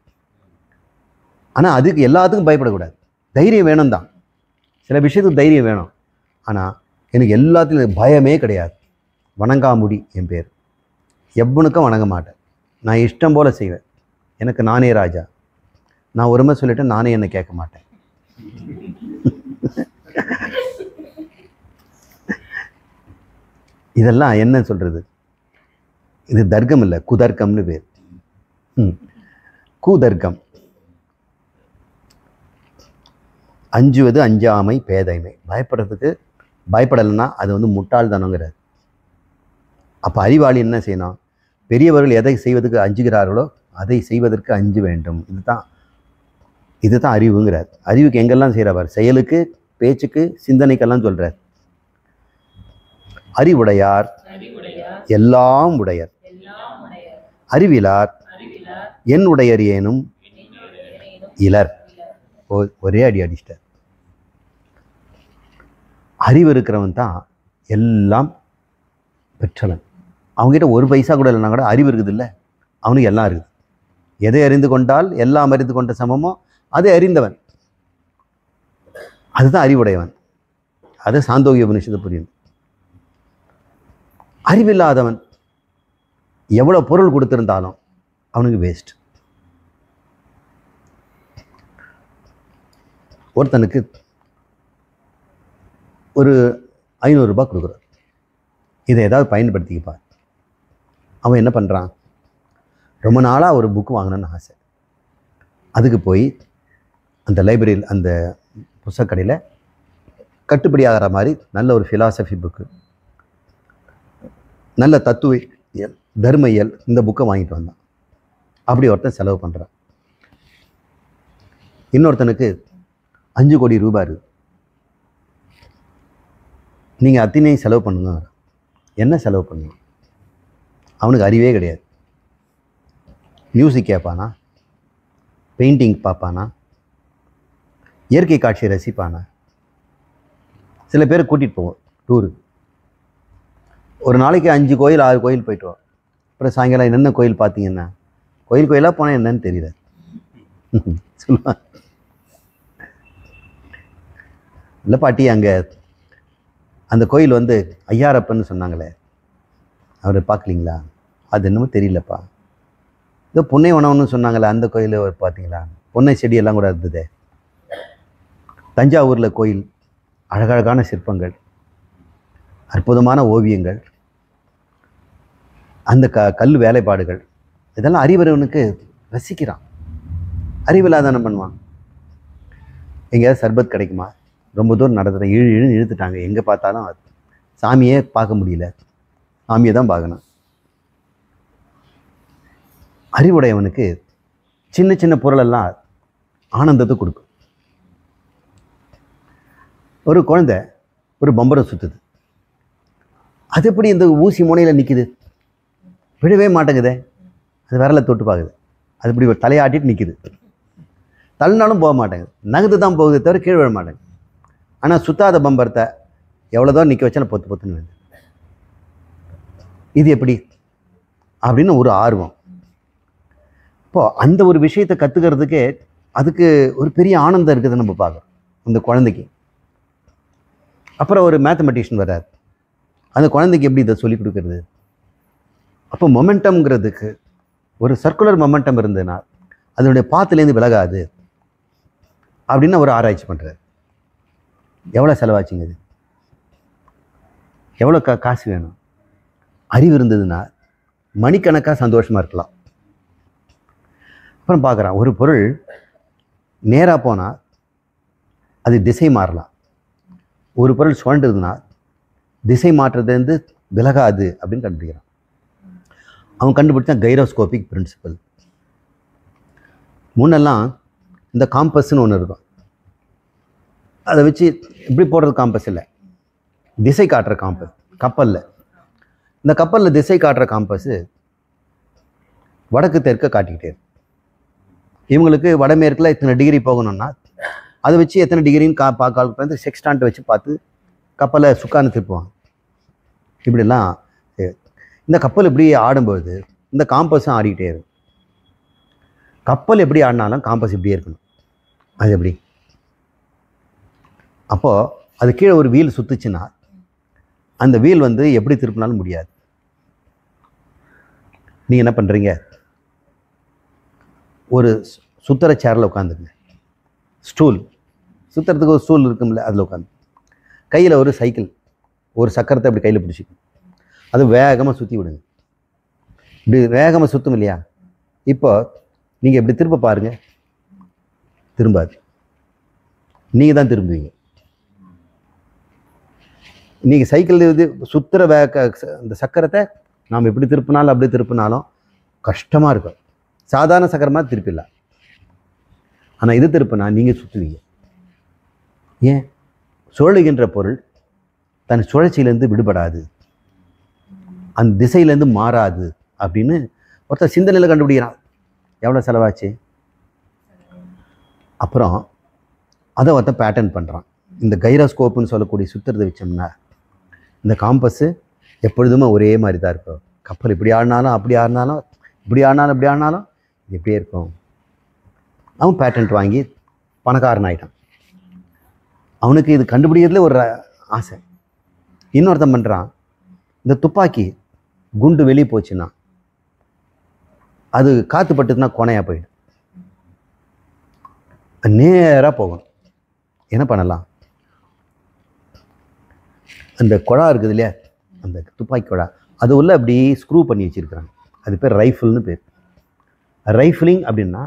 S1: ஆனால் அதுக்கு எல்லாத்துக்கும் பயப்படக்கூடாது. தைரியம் வேணும் தான், சில விஷயத்துக்கு தைரியம் வேணும். ஆனால் எனக்கு எல்லாத்துலையும் பயமே கிடையாது. வணங்காமுடி என் பேர், எவ்வனுக்கும் வணங்க மாட்டேன், நான் இஷ்டம் போல் செய்வேன், எனக்கு நானே ராஜா, நான் ஒருமை சொல்லிட்டேன், நானே என்னை கேட்க மாட்டேன். இதெல்லாம் என்ன சொல்கிறது, இது தர்க்கம் இல்லை, குதர்க்கம்னு பேர். குதர்க்கம். அஞ்சுவது அஞ்சாமை பேதைமை. பயப்படலைன்னா அது முட்டாள்தனங்கிறார். அப்போ அறிவாளி என்ன செய்யணும்? பெரியவர்கள் எதை செய்வதற்கு அஞ்சுகிறார்களோ அதை செய்வதற்கு அஞ்சு வேண்டும். இதுதான் அறிவுங்கிறார். அறிவுக்கு எங்கெல்லாம் செய்கிறவர்? செயலுக்கு, பேச்சுக்கு, சிந்தனைக்கெல்லாம் சொல்கிறார். அறிவுடையார் எல்லாம் உடையர், அறிவிலார் என் உடையர் ஏனும் இலர். ஒரே அடிச்சிட்டார். அறிவு இருக்கிறவன் தான் எல்லாம் பெற்றவன். அவங்ககிட்ட ஒரு பைசா கூட இல்லைன்னா கூட அறிவு இருக்குது இல்லை, அவனுக்கு எல்லாம் இருக்குது. எதை அறிந்து கொண்டால் எல்லாம் அறிந்து கொண்ட சமமோ அதை அறிந்தவன், அதுதான் அறிவுடையவன். அது சாந்தோக்கிய உபனிஷத்து புரியும். அறிவில்லாதவன் எவ்வளோ பொருள் கொடுத்திருந்தாலும் அவனுக்கு வேஸ்ட். ஒருத்தனுக்கு ஒரு 500 ரூபாய் கொடுக்குறார், இதை ஏதாவது பயன்படுத்திப்பார். அவன் என்ன பண்ணுறான், ரொம்ப நாளாக ஒரு புக்கு வாங்கணும்னு ஆசை. அதுக்கு போய் அந்த லைப்ரரியில் அந்த புத்தகக்கடையில் கட்டுப்படி ஆகிற மாதிரி நல்ல ஒரு ஃபிலாசபி புக்கு, நல்ல தத்துவியல், தர்மவியல், இந்த புக்கை வாங்கிட்டு வந்தான். அப்படி ஒருத்தன் செலவு பண்ணுறான். இன்னொருத்தனுக்கு 5 கோடி ரூபாய் இருக்குது, நீங்கள் அத்தனையும் செலவு பண்ணுங்க. என்ன செலவு பண்ணுங்க? அவனுக்கு அறிவே கிடையாது. மியூசிக் கேட்பானா, பெயிண்டிங் பார்ப்பானா, இயற்கை காட்சியை ரசிப்பானா? சில பேர் கூட்டிகிட்டு போவோம் டூருக்கு, ஒரு நாளைக்கு 5 கோயில் 6 கோயில் போயிட்டு வரோம். அப்புறம் சாயங்காலம் என்னென்ன கோயில் பார்த்தீங்கன்னா, கோயிலாக போனால் என்னன்னு தெரியல சொல்லுவாங்க. இல்லை பாட்டி, அங்கே அந்த கோயில் வந்து ஐயாரப்பன்னு சொன்னாங்களே, அவர் பார்க்கலீங்களா? அது என்னமோ தெரியலப்பா. இதோ பொன்னை உணவுன்னு சொன்னாங்களே, அந்த கோயில் பார்த்தீங்களா? பொன்னை செடியெல்லாம் கூட இருந்தது. தஞ்சாவூரில் கோயில், அழகழகான சிற்பங்கள், அற்புதமான ஓவியங்கள், அந்த கல் வேலைப்பாடுகள், இதெல்லாம் அறிவுறவனுக்கு ரசிக்கிறான். அறிவில்லாத என்ன பண்ணுவான்? எங்கேயாவது சர்பத் கிடைக்குமா? ரொம்ப தூரம் நடத்துகிறேன், இழுத்துட்டாங்க, எங்கே பார்த்தாலும் சாமியே பார்க்க முடியல, சாமியை தான் பார்க்கணும். அறிவுடையவனுக்கு சின்ன சின்ன பொருளெல்லாம் ஆனந்தத்தை கொடுக்கும். ஒரு குழந்தை ஒரு பம்பரம் சுற்றுது, அது எப்படி இந்த ஊசி முனையில் நிற்குது? விழவே மாட்டேங்குதே. அது விரலை தொட்டு பார்க்குது, அது இப்படி ஒரு தலையாட்டிட்டு நிற்குது. தள்ளினாலும் போக மாட்டேங்குது, நகர்ந்து தான் போகுது தவிர கீழே விழ மாட்டேங்குது. ஆனால் சுத்தாத பம்பரத்தை எவ்வளோதான் நிற்க வச்சாலும் பொத்து பொத்துன்னு வருது. இது எப்படி அப்படின்னு ஒரு ஆர்வம். இப்போது அந்த ஒரு விஷயத்தை கற்றுக்கிறதுக்கே அதுக்கு ஒரு பெரிய ஆனந்தம் இருக்குது நம்ம பார்க்குறோம் அந்த குழந்தைக்கு. அப்புறம் ஒரு மேத்தமெட்டிஷியன் வர்றார், அந்த குழந்தைக்கு எப்படி இதை சொல்லிக் கொடுக்குறது? அப்போ மொமெண்டம்ங்கிறதுக்கு ஒரு சர்க்குலர் மொமெண்டம் இருந்ததுன்னா அதனுடைய பாத்துலேருந்து விலகாது அப்படின்னு ஒரு ஆராய்ச்சி பண்ணுறாரு. எவ்வளோ செலவாச்சுங்க இது? எவ்வளோ காசு வேணும்? அறிவு இருந்ததுன்னா மணிக்கணக்காக சந்தோஷமாக இருக்கலாம். அப்புறம் பார்க்குறான், ஒரு பொருள் நேராக போனால் அது திசை மாறலாம், ஒரு பொருள் சுழண்டுதுன்னா திசை மாற்றத்துலேருந்து விலகாது அப்படின்னு கண்டுபிடிக்கிறான். அவன் கண்டுபிடிச்சான் கைரோஸ்கோபிக் பிரின்சிபல். முன்னெல்லாம் இந்த காம்பஸ்ன்னு ஒன்று இருக்கும், அதை வச்சு இப்படி போடுறது காம்பஸ் இல்லை, திசை காட்டுற காம்பஸ். கப்பலில், இந்த கப்பலில் திசை காட்டுற காம்பஸு வடக்கு தெற்க காட்டிக்கிட்டே இருக்கு. இவங்களுக்கு வடமேற்கில் இத்தனை டிகிரி போகணும்னா அதை வச்சு எத்தனை டிகிரின்னு கால்குலேட் செக்ஸ்டான்ட்டை வச்சு பார்த்து கப்பலை சுக்கான்னு திருப்புவாங்க. இப்படிலாம் இந்த கப்பல் இப்படி ஆடும்போது இந்த காம்பஸும் ஆடிக்கிட்டே இருக்கும். கப்பல் எப்படி ஆடினாலும் காம்பஸ் இப்படியே இருக்கணும். அது எப்படி? அப்போது அது கீழே ஒரு வீல் சுற்றுச்சுன்னா அந்த வீல் வந்து எப்படி திருப்பினாலும் முடியாது. நீங்கள் என்ன பண்ணுறீங்க? ஒரு சுத்தர சேரில் உட்காந்துருங்க, ஸ்டூல் சுற்றுறதுக்கு ஒரு ஸ்டூல் இருக்கும்ல, அதில் உட்காந்து கையில் ஒரு சைக்கிள், ஒரு சக்கரத்தை அப்படி கையில் பிடிச்சிக்கணும், அது வேகமாக சுற்றி விடுங்க. இப்படி வேகமாக சுற்றும் இல்லையா? இப்போ நீங்கள் இப்படி திரும்ப பாருங்கள், திரும்பாது, நீங்கள் தான் திரும்புவீங்க. நீங்கள் சைக்கிள் இது சுற்றுற இந்த சக்கரத்தை நாம் எப்படி திருப்பினாலும் அப்படி திருப்பினாலும் கஷ்டமாக இருக்கும். சாதாரண சக்கரமாக திருப்பிடலாம், ஆனால் இது திருப்பினா நீங்கள் சுற்றுவீங்க. ஏன்? சுழலுகின்ற பொருள் தன் சுழற்சியிலேருந்து விடுபடாது, அந்த திசையிலேருந்து மாறாது அப்படின்னு ஒருத்தர் சிந்தனையில் கண்டுபிடிக்கிறான். எவ்வளோ செலவாச்சு? அப்புறம் அதை ஒருத்தர் பேட்டர்ன் பண்ணுறான். இந்த கைரோஸ்கோப்புன்னு சொல்லக்கூடிய சுற்றுறதை வச்சோம்னா இந்த காம்பஸ்ஸு எப்பொழுதுமே ஒரே மாதிரி தான் இருக்கும். கப்பல் இப்படி ஆடினாலும் அப்படி ஆடினாலும், இப்படி ஆடினாலும் இப்படி ஆடினாலும் இது இப்படியே இருக்கும். அவன் பேட்டன்ட் வாங்கி பணக்காரன் ஆகிட்டான். அவனுக்கு இது கண்டுபிடிக்கிறதுல ஒரு ஆசை. இன்னொருத்தன் பண்ணுறான், இந்த துப்பாக்கி குண்டு வெளியே போச்சுன்னா அது காற்று பட்டுதுன்னா கொனையாக போயிடும். நேராக போகணும். என்ன பண்ணலாம்? அந்த குழா இருக்குது இல்லையா, அந்த துப்பாக்கி குழா, அது உள்ள அப்படி ஸ்க்ரூ பண்ணி வச்சுருக்குறாங்க. அது பேர் ரைஃபிள்னு பேர். ரைஃபிளிங் அப்படின்னா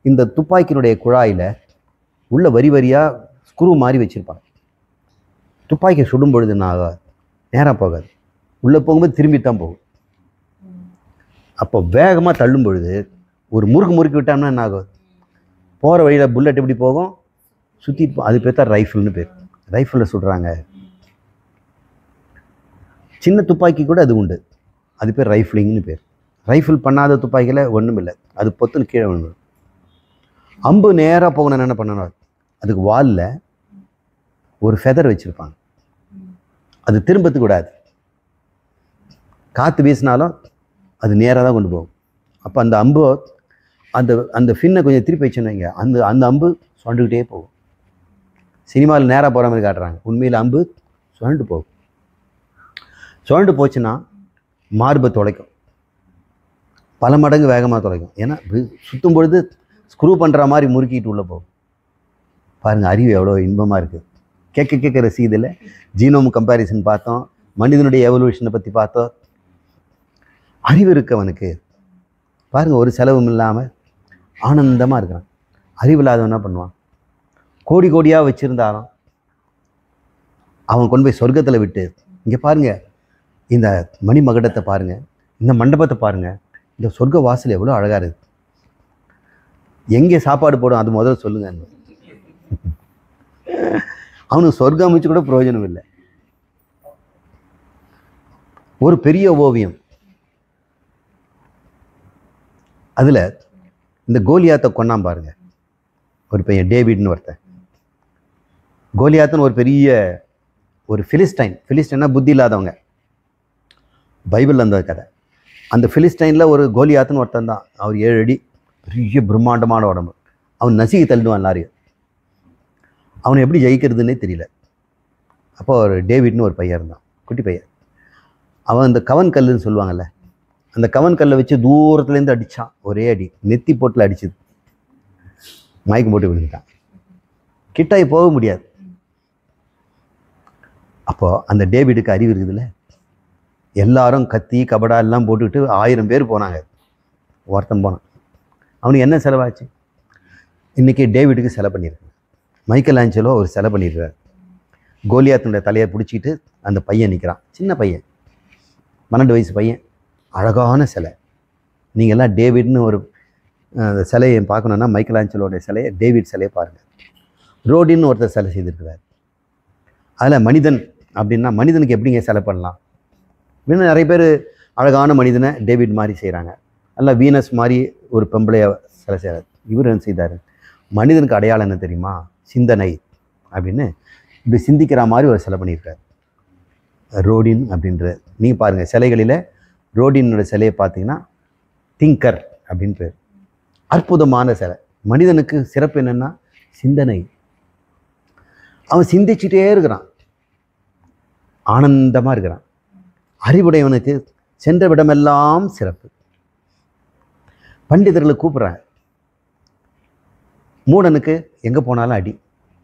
S1: இந்த துப்பாக்கியினுடைய குழாயில் உள்ள வரி வரியாக ஸ்க்ரூ மாதிரி வச்சுருப்பாங்க. துப்பாக்கியை சுடும் பொழுது என்ன ஆகாது, நேராக போகாது, உள்ளே போகும்போது திரும்பித்தான் போகும். அப்போ வேகமாக தள்ளும் பொழுது ஒரு முறுக்கி விட்டோம்னா என்ன ஆகும், போகிற வழியில் புல்லட் எப்படி போகும், சுற்றி. அது பேர் தான் ரைஃபிள்னு பேர். ரைஃபிளில் சுடுறாங்க. சின்ன துப்பாக்கி கூட அது உண்டு, அது பேர் ரைஃபிளிங்னு பேர். ரைஃபிள் பண்ணாத துப்பாக்கியில் ஒன்றும் இல்லை, அது பொத்துன்னு கீழே விழுந்து. அம்பு நேராக போகணும்னு என்ன பண்ணணும், அதுக்கு வாலில் ஒரு ஃபெதர் வச்சுருப்பாங்க. அது திரும்பத்துக்கு விடாது, காற்று வீசினாலும் அது நேராக தான் கொண்டு போகும். அப்போ அந்த அம்பு அந்த ஃபின்னை கொஞ்சம் திருப்பி வச்சுருந்தீங்க, அந்த அம்பு சுரண்டுக்கிட்டே போகும். சினிமாவில் நேராக போகிற மாதிரி காட்டுறாங்க, உண்மையில் அம்பு சுரண்டு போகும். சுரண்டு போச்சுன்னா மார்பை துளைக்கும், பல மடங்கு வேகமாக துளைக்கும். ஏன்னா சுற்றும் பொழுது ஸ்க்ரூ பண்ணுற மாதிரி முறுக்கிட்டு உள்ளே போகும். பாருங்கள், அறிவு எவ்வளோ இன்பமாக இருக்குது. கேட்க ரசீதில் ஜீனோம் கம்பேரிசன் பார்த்தோம், மனிதனுடைய எவல்யூஷனை பற்றி பார்த்தோம். அறிவு இருக்கவனுக்கு பாருங்கள், ஒரு செலவும் இல்லாமல் ஆனந்தமாக இருக்கிறான். அறிவு இல்லாதவன் என்ன பண்ணுவான், கோடி கோடியாக வச்சுருந்தாலும் அவன் கொண்டு போய் சொர்க்கத்தில் விட்டு, இங்கே பாருங்கள் இந்த மணிமகுடத்தை பாருங்கள், இந்த மண்டபத்தை பாருங்கள், இந்த சொர்க்க வாசல் எவ்வளோ அழகாக இருக்குது, எங்கே சாப்பாடு போடும் அது முதல்ல சொல்லுங்க. அவனுக்கு சொர்க்கம் அமைச்சு கூட பிரயோஜனம் இல்லை. ஒரு பெரிய ஓவியம், அதில் இந்த கோலியாத்தை கொண்டான் பாருங்க, ஒரு பையன் டேவிட்னு ஒருத்தன். கோலியாத்துன்னு ஒரு பெரிய ஒரு ஃபிலிஸ்டைன்னா புத்தி இல்லாதவங்க, பைபிளில் அந்த கதை. அந்த ஃபிலிஸ்டைனில் ஒரு கோலியாத்துன்னு ஒருத்தன் தான். அவர் 7 அடி, பெரிய பிரம்மாண்டமான உடம்பு. அவன் நசுக்கி தள்ளிடுவான் எல்லாரையும். அவனை எப்படி ஜெயிக்கிறதுனே தெரியல. அப்போ ஒரு டேவிட்னு ஒரு பையன் இருந்தான், குட்டி பையன். அவன் இந்த கவன் கல்லுன்னு சொல்லுவாங்கள்ல, அந்த கவன் கல்லை வச்சு தூரத்துலேருந்து அடித்தான். ஒரே அடி, நெத்தி போட்டில் அடிச்சுது, மயக்கம் போட்டு விழுந்துட்டான். கிட்டாய் போக முடியாது. அப்போது அந்த டேவிடுக்கு அறிவு இருக்குதுல்ல, எல்லாரும் கத்தி கபடா எல்லாம் போட்டுக்கிட்டு 1000 பேர் போனாங்க. ஒருத்தன் போனான். அவனுக்கு என்ன செலவாச்சு? இன்றைக்கி டேவிடுக்கு செலவு பண்ணியிருக்காங்க. மைக்கேல் ஆஞ்சலோ ஒரு செலவு பண்ணிடுறார். கோலியாத்தினுடைய தலையை பிடிச்சிக்கிட்டு அந்த பையன் நிற்கிறான், சின்ன பையன், 12 வயசு பையன், அழகான சிலை. நீங்கள் எல்லாம் டேவிட்னு ஒரு சிலையை பார்க்கணுன்னா மைக்கேல் ஆஞ்சலோடைய சிலையை, டேவிட் சிலையை பாருங்கள். ரோடின்னு ஒருத்தர் சிலை செய்திருக்கிறார். அதில் மனிதன் அப்படின்னா மனிதனுக்கு எப்படிங்க சிலை பண்ணலாம்? இன்னும் நிறைய பேர் அழகான மனிதனை டேவிட் மாதிரி செய்கிறாங்க. நல்லா வீனஸ் மாதிரி ஒரு பெம்பளையை சிலை செய்கிறார். இவர் என்ன செய்தார், மனிதனுக்கு அடையாளம் என்ன தெரியுமா, சிந்தனை அப்படின்னு இப்படி சிந்திக்கிற மாதிரி ஒரு சிலை பண்ணியிருக்கார், ரோடின் அப்படின்ற. நீங்கள் பாருங்கள் சிலைகளில் ரோடினோட சிலையை பார்த்தீங்கன்னா திங்கர் அப்படின்னு பேர். அற்புதமான சிலை. மனிதனுக்கு சிறப்பு என்னென்னா சிந்தனை. அவன் சிந்திச்சுட்டே இருக்கிறான், ஆனந்தமாக இருக்கிறான். அறிவுடையவனுக்கு சென்ற விடமெல்லாம் சிறப்பு. பண்டிதர்களை கூப்பிட்றாங்க, மூடனுக்கு எங்கே போனாலும் அடி.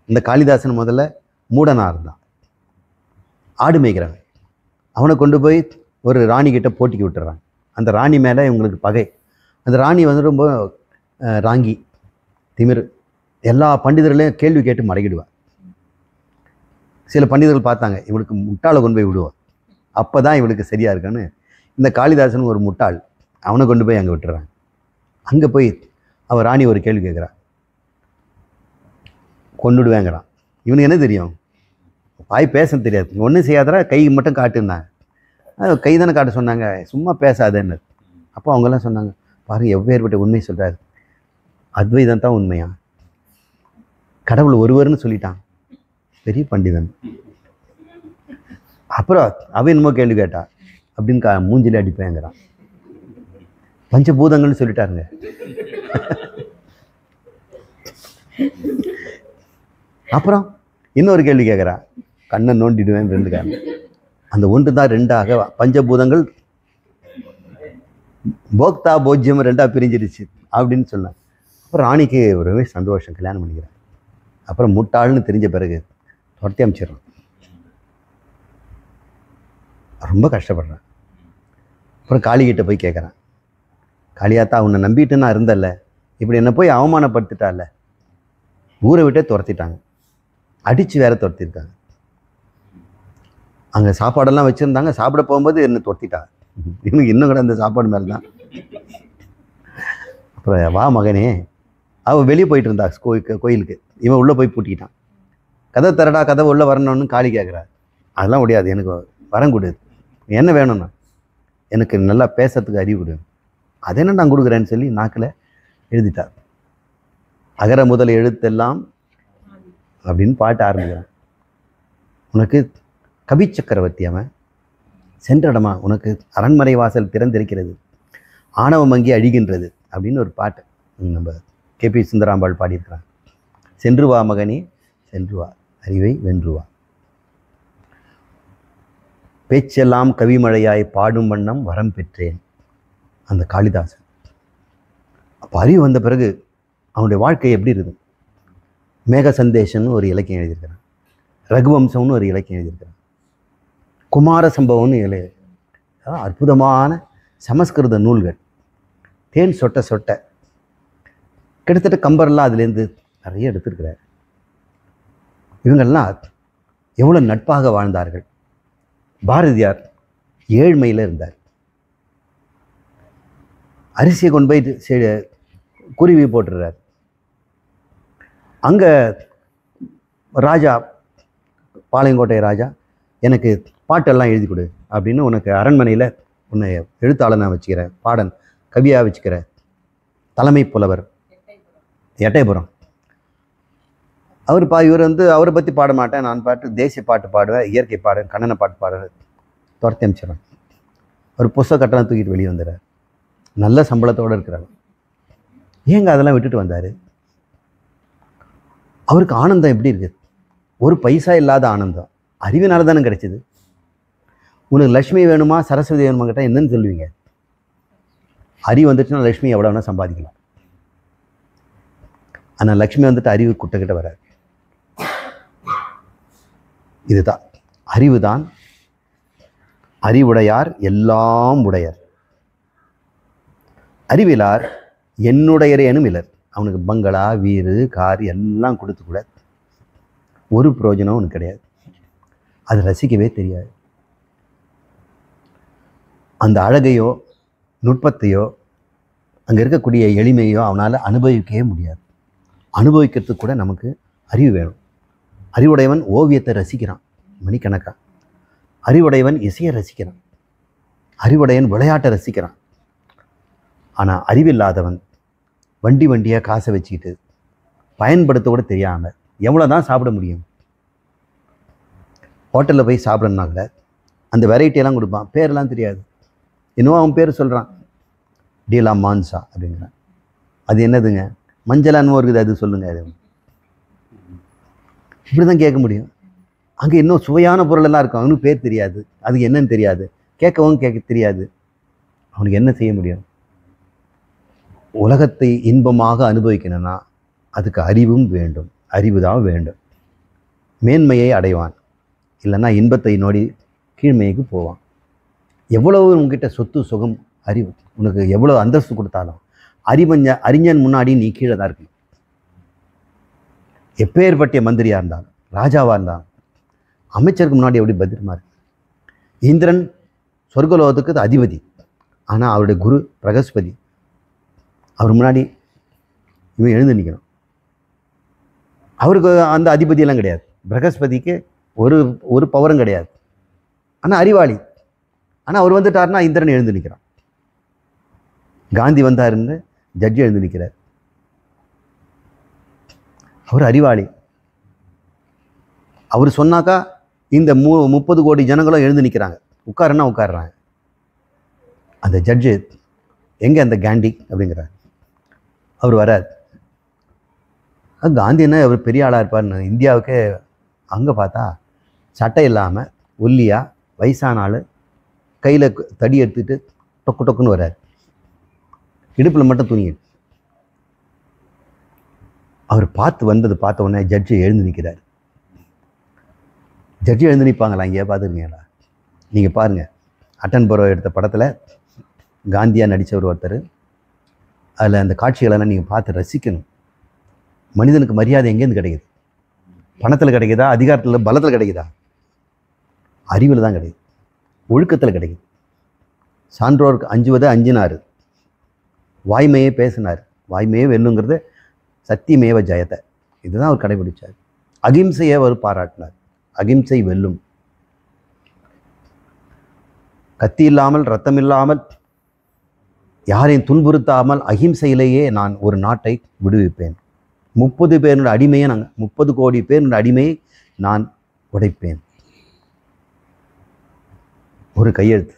S1: இந்த காளிதாசன் முதல்ல மூடனாக இருந்தான், ஆடு மேய்க்கிறாங்க. அவனை கொண்டு போய் ஒரு ராணிக்கிட்ட போட்டிக்கு விட்டுறாங்க. அந்த ராணி மேலே இவங்களுக்கு பகை. அந்த ராணி வந்து ரொம்ப ராங்கி, திமிரு. எல்லா பண்டிதர்களையும் கேள்வி கேட்டு மடக்கிடுவார். சில பண்டிதர்கள் பார்த்தாங்க, இவளுக்கு முட்டாளை கொண்டு போய் விடுவார், அப்போ தான் இவளுக்கு சரியாக இருக்கான்னு. இந்த காளிதாசன் ஒரு முட்டாள், அவனை கொண்டு போய் அங்கே விட்டுறாங்க. அங்கே போய் அவள் ராணி ஒரு கேள்வி கேட்குறா, கொண்டுடுவேங்கிறான். இவனுக்கு என்ன தெரியும், வாய் பேச தெரியாது. ஒன்றும் செய்யாதரா, கை மட்டும் காட்டுனாங்க. கை தானே காட்ட சொன்னாங்க, சும்மா பேசாதேன்னு. அப்போ அவங்கெல்லாம் சொன்னாங்க, பாருங்கள் எவ்வேறுபட்ட உண்மை சொல்கிறாரு, அத்வைதம் தான் உண்மையா, கடவுள் ஒருவர்னு சொல்லிட்டான், பெரிய பண்டிதன். அப்புறம் அவன் என்னமோ கேள்வி கேட்டா, அப்படின்னு மூஞ்சிலே அடிப்பேங்கிறான். பஞ்சபூதங்கள்னு சொல்லிட்டாருங்க. அப்புறம் இன்னொரு கேள்வி கேட்குறான், கண்ணை நோண்டிடுவேன் 2 காரணம். அந்த ஒன்று தான் 2ஆக பஞ்சபூதங்கள் போக்தா போஜ்யம் 2ஆக பிரிஞ்சிருச்சு அப்படின்னு சொன்னான். அப்புறம் ராணிக்கு ஒரே சந்தோஷம், கல்யாணம் பண்ணிக்கிறேன். அப்புறம் முட்டாள்னு தெரிஞ்ச பிறகு துரத்தி அமைச்சிடறான். ரொம்ப கஷ்டப்படுறேன். அப்புறம் காளிகிட்ட போய் கேட்குறான், காளியாத்தா உன்னை நம்பிட்டு நான் இருந்தல்ல, இப்படி என்னை போய் அவமானப்படுத்திட்டால, ஊரை விட்டே துரத்திட்டாங்க, அடித்து வேற துரத்திருக்காங்க. அங்கே சாப்பாடெல்லாம் வச்சுருந்தாங்க, சாப்பிட போகும்போது என்னை துரத்திட்டாங்க. இவனுக்கு இன்னும் கூட அந்த சாப்பாடு மேலே தான். அப்புறம் வா மகனே, அவள் வெளியே போயிட்டு இருந்தா கோயிலுக்கு, இவன் உள்ளே போய் பூட்டிக்கிட்டான். கதை தரடா, கதை உள்ளே வரணும்னு காளி கேட்குறாரு. அதெல்லாம் முடியாது, எனக்கு வரம் கொடு, என்ன வேணும்னா எனக்கு நல்லா பேசுறதுக்கு அறிவு கொடு. அது என்ன நான் கொடுக்குறேன்னு சொல்லி நாக்கில் எழுதிட்டார். அகர முதல் எழுத்தெல்லாம் அப்படின்னு பாட்டு ஆரம்பிக்கிறான். உனக்கு கவி சக்கரவர்த்தி அவன், சென்றடமா உனக்கு அரண்மனை வாசல் திறந்திருக்கிறது, ஆணவம் அங்கே அழிகின்றது அப்படின்னு ஒரு பாட்டு நம்ம கேபி சுந்தராம்பாள் பாடியிருக்கிறான். சென்று வா மகனே சென்று வா, அறிவை வென்று வா, பேச்செல்லாம் கவிமழையாய் பாடும் வண்ணம் வரம் பெற்றேன். அந்த காளிதாசன். அப்போ அறிவு வந்த பிறகு அவனுடைய வாழ்க்கை எப்படி இருக்குது? மேக சந்தேஷன்னு ஒரு இலக்கியம் எழுதியிருக்கிறான், ரகுவம்சம்னு ஒரு இலக்கியம் எழுதியிருக்கிறான், குமார சம்பவம்னு அற்புதமான சமஸ்கிருத நூல்கள். தேன் சொட்ட சொட்ட கிட்டத்தட்ட கம்பரெல்லாம் அதுலேருந்து நிறைய எடுத்திருக்கிறார். இவங்கெல்லாம் எவ்வளோ நட்பாக வாழ்ந்தார்கள். பாரதியார் ஏழ்மையில் இருந்தார். அரிசியை கொண்டு போய் குருவி போட்டுறார். அங்கே ராஜா, பாளையங்கோட்டை ராஜா, எனக்கு பாட்டெல்லாம் எழுதி கொடு அப்படின்னு, உனக்கு அரண்மனையில் உன்னை எழுத்தாளனாக வச்சுக்கிறேன், பாடன் கவியாக வச்சுக்கிற தலைமை புலவர் எட்டயபுரம். இவர் அவரை பற்றி பாட மாட்டேன், நான் பாட்டு தேசிய பாட்டு பாடுவேன், இயற்கை பாடுவேன், கண்ணனை பாட்டு பாடுவேன், துரத்தி அமைச்சிடறேன். ஒரு புஸ்தக கட்டணம் தூக்கிட்டு வெளியே வந்துடுறார். நல்ல சம்பளத்தோடு இருக்கிறாங்க. ஏங்க அதெல்லாம் விட்டுட்டு வந்தார்? அவருக்கு ஆனந்தம் எப்படி இருக்குது? ஒரு பைசா இல்லாத ஆனந்தம் அறிவினால தானே கிடைச்சிது. உனக்கு லக்ஷ்மி வேணுமா சரஸ்வதி வேணுமா கேட்டால் என்னன்னு சொல்லுவீங்க? அறிவு வந்துச்சுன்னா லக்ஷ்மி எவ்வளோ வேணால் சம்பாதிக்கலாம். ஆனால் லக்ஷ்மி வந்துட்டு அறிவு குட்டக்கிட்ட வராது. இதுதான் அறிவு தான். அறிவுடையார் எல்லாம் உடையர், அறிவிலார் என்னுடையரேனும் இலர். அவனுக்கு பங்களா வீடு கார் எல்லாம் கொடுத்து கூட ஒரு பிரயோஜனம் அவனுக்கு கிடையாது. அது ரசிக்கவே தெரியாது. அந்த அழகையோ நுட்பத்தையோ அங்கே இருக்கக்கூடிய எளிமையோ அவனால் அனுபவிக்கவே முடியாது. அனுபவிக்கிறதுக்கு கூட நமக்கு அறிவு வேணும். அறிவுடையவன் ஓவியத்தை ரசிக்கிறான் மணிக்கணக்கா, அறிவுடையவன் இசையை ரசிக்கிறான், அறிவுடையவன் விளையாட்டை ரசிக்கிறான். ஆனால் அறிவில்லாதவன் வண்டியாக காசை வச்சுக்கிட்டு பயன்படுத்த கூட தெரியாமல் எவ்வளோ தான் சாப்பிட முடியும்? ஹோட்டலில் போய் சாப்பிடணுன்னா கூட அந்த வெரைட்டியெல்லாம் கொடுப்பான், பேரெல்லாம் தெரியாது. இன்னும் அவன் பேர் சொல்கிறான், டீலா மான்சா அப்படிங்கிறான். அது என்னதுங்க? மஞ்சளான்னு இருக்குது, அது சொல்லுங்கள். அது இப்படி தான் கேட்க முடியும். அங்கே இன்னும் சுவையான பொருளெல்லாம் இருக்கும், அவனுக்கு பேர் தெரியாது, அதுக்கு என்னன்னு தெரியாது, கேட்கவும் கேட்க தெரியாது. அவனுக்கு என்ன செய்ய முடியும்? உலகத்தை இன்பமாக அனுபவிக்கணும்னா அதுக்கு அறிவும் வேண்டும், அறிவு தான் வேண்டும். மேன்மையை அடைவான், இல்லைன்னா இன்பத்தை நோடி கீழ்மைக்கு போவான். எவ்வளவு உங்ககிட்ட சொத்து சுகம் அறிவு உனக்கு எவ்வளோ அந்தஸ்து கொடுத்தாலும் அறிஞன் முன்னாடி நீ கீழே தான் இருக்கணும். எப்பேற்பட்ட மந்திரியாக இருந்தாலும் ராஜாவாக இருந்தாலும் அமைச்சருக்கு முன்னாடி எப்படி பத்திரமா இருக்கு? இந்திரன் சொர்க்கலோகத்துக்கு அதிபதி, ஆனால் அவருடைய குரு பிரகஸ்பதி, அவர் முன்னாடி இவன் எழுந்து நிற்கணும். அவருக்கு அந்த அதிபதியெல்லாம் கிடையாது, பிரகஸ்பதிக்கு ஒரு பவரும் கிடையாது, ஆனால் அறிவாளி. ஆனால் அவர் வந்துட்டாருன்னா இந்திரன் எழுந்து நிற்கிறான். காந்தி வந்தாருன்னு ஜட்ஜி எழுந்து நிற்கிறார். அவர் அறிவாளி. அவர் சொன்னாக்கா இந்த 30 கோடி ஜனங்களும் எழுந்து நிற்கிறாங்க, உட்காருன்னா உட்காடுறாங்க. அந்த ஜட்ஜு எங்கே அந்த காந்தி அப்படிங்கிறார். அவர் வரார். காந்தின்னா அவர் பெரிய ஆளாக இருப்பார்னு இந்தியாவுக்கே. அங்கே பார்த்தா சட்டை இல்லாமல் ஒல்லியாக வயசான ஆள் கையில் தடி எடுத்துகிட்டு டொக்கு டொக்குன்னு வர்றார். இடுப்பில் மட்டும் துணி. அவர் பார்த்த உடனே ஜட்ஜு எழுந்து நிற்கிறார். ஜட்ஜு எழுந்து நிற்பாங்களா? இங்கே பார்த்துருக்கீங்களா? நீங்கள் பாருங்கள், அட்டன்பரோ எடுத்த படத்தில் காந்தியாக நடித்தவர் ஒருத்தர். அதில் அந்த காட்சிகளெல்லாம் நீங்கள் பார்த்து ரசிக்கணும். மனிதனுக்கு மரியாதை எங்கேருந்து கிடைக்குது? பணத்தில் கிடைக்குதா? அதிகாரத்தில் பலத்தில் கிடைக்குதா? அறிவில் தான் கிடைக்குது, ஒழுக்கத்தில் கிடைக்குது. சான்றோருக்கு அஞ்சுவதை அஞ்சினார், வாய்மையே பேசினார். வாய்மையே வெல்லுங்கிறது சத்தியமேவ ஜெயத்தை, இதுதான் அவர் கடைபிடிச்சார். அகிம்சையை அவர் பாராட்டினார். அகிம்சை வெல்லும். கத்தி இல்லாமல் ரத்தம் இல்லாமல் யாரையும் துன்புறுத்தாமல் அகிம்சையிலேயே நான் ஒரு நாட்டை விடுவிப்பேன். 30 பேருடைய அடிமையை 30 கோடி பேருடைய அடிமையை நான் உடைப்பேன். ஒரு கையெழுத்து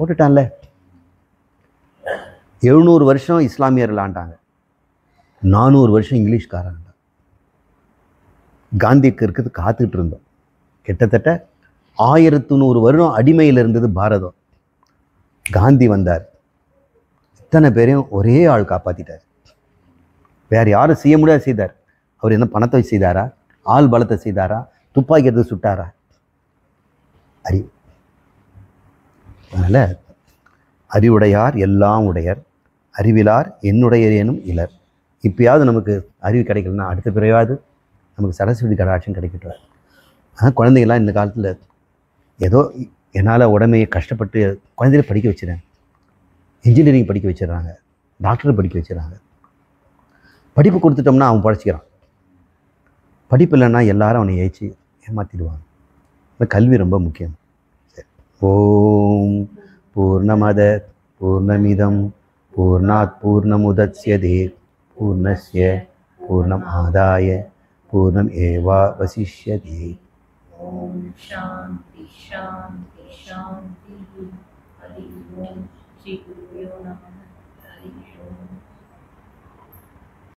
S1: போட்டுட்டான்ல. 700 வருஷம் இஸ்லாமியர்கள் ஆண்டாங்க, 400 வருஷம் இங்கிலீஷ்காரங்க. காந்திக்கு இருக்கிறது காத்துக்கிட்டு இருந்தோம். கிட்டத்தட்ட 1100 வருடம் அடிமையில் இருந்தது பாரதம். காந்தி வந்தார், இத்தனை பேரையும் ஒரே ஆள் காப்பாற்றிட்டார். வேறு யாரும் செய்ய முடியாது செய்தார். அவர் என்ன பணத்தை வச்சு செய்தாரா? ஆள் பலத்தை செய்தாரா? துப்பாக்கி எடுத்து சுட்டாரா? அறிவு. அதனால் அறிவுடையார் எல்லாம் உடையர், அறிவிலார் என்னுடையரேனும் இலர். இப்பயாவது நமக்கு அறிவு கிடைக்கலன்னா அடுத்த பிறவாவது நமக்கு சரஸ்வதி கடாட்சம் கிடைக்கட்டும். ஆனால் குழந்தைங்கள்லாம் இந்த காலத்தில் ஏதோ என்னால் உடமையை கஷ்டப்பட்டு குழந்தைகளை படிக்க வச்சுறேன். இன்ஜினியரிங் படிக்க வச்சிடறாங்க, டாக்டரை படிக்க வச்சுறாங்க. படிப்பு கொடுத்துட்டோம்னா அவன் பழச்சிக்கிறான். படிப்பு இல்லைன்னா எல்லாரும் அவனை ஏற்றி ஏமாற்றிடுவாங்க. இந்த கல்வி ரொம்ப முக்கியம். சரி. ஓம் பூர்ணமத பூர்ணமிதம் பூர்ணாத் பூர்ணமுதச்யதே பூர்ணஸ்ய பூர்ணம் ஆதாய பூர்ணம் ஏவா வசிஷ்யதே. ஓம் சாந்தி சாந்தி சாந்தி. ஹரி ஓம். ஸ்ரீ குருவே நமः. ஹரி ஓம்.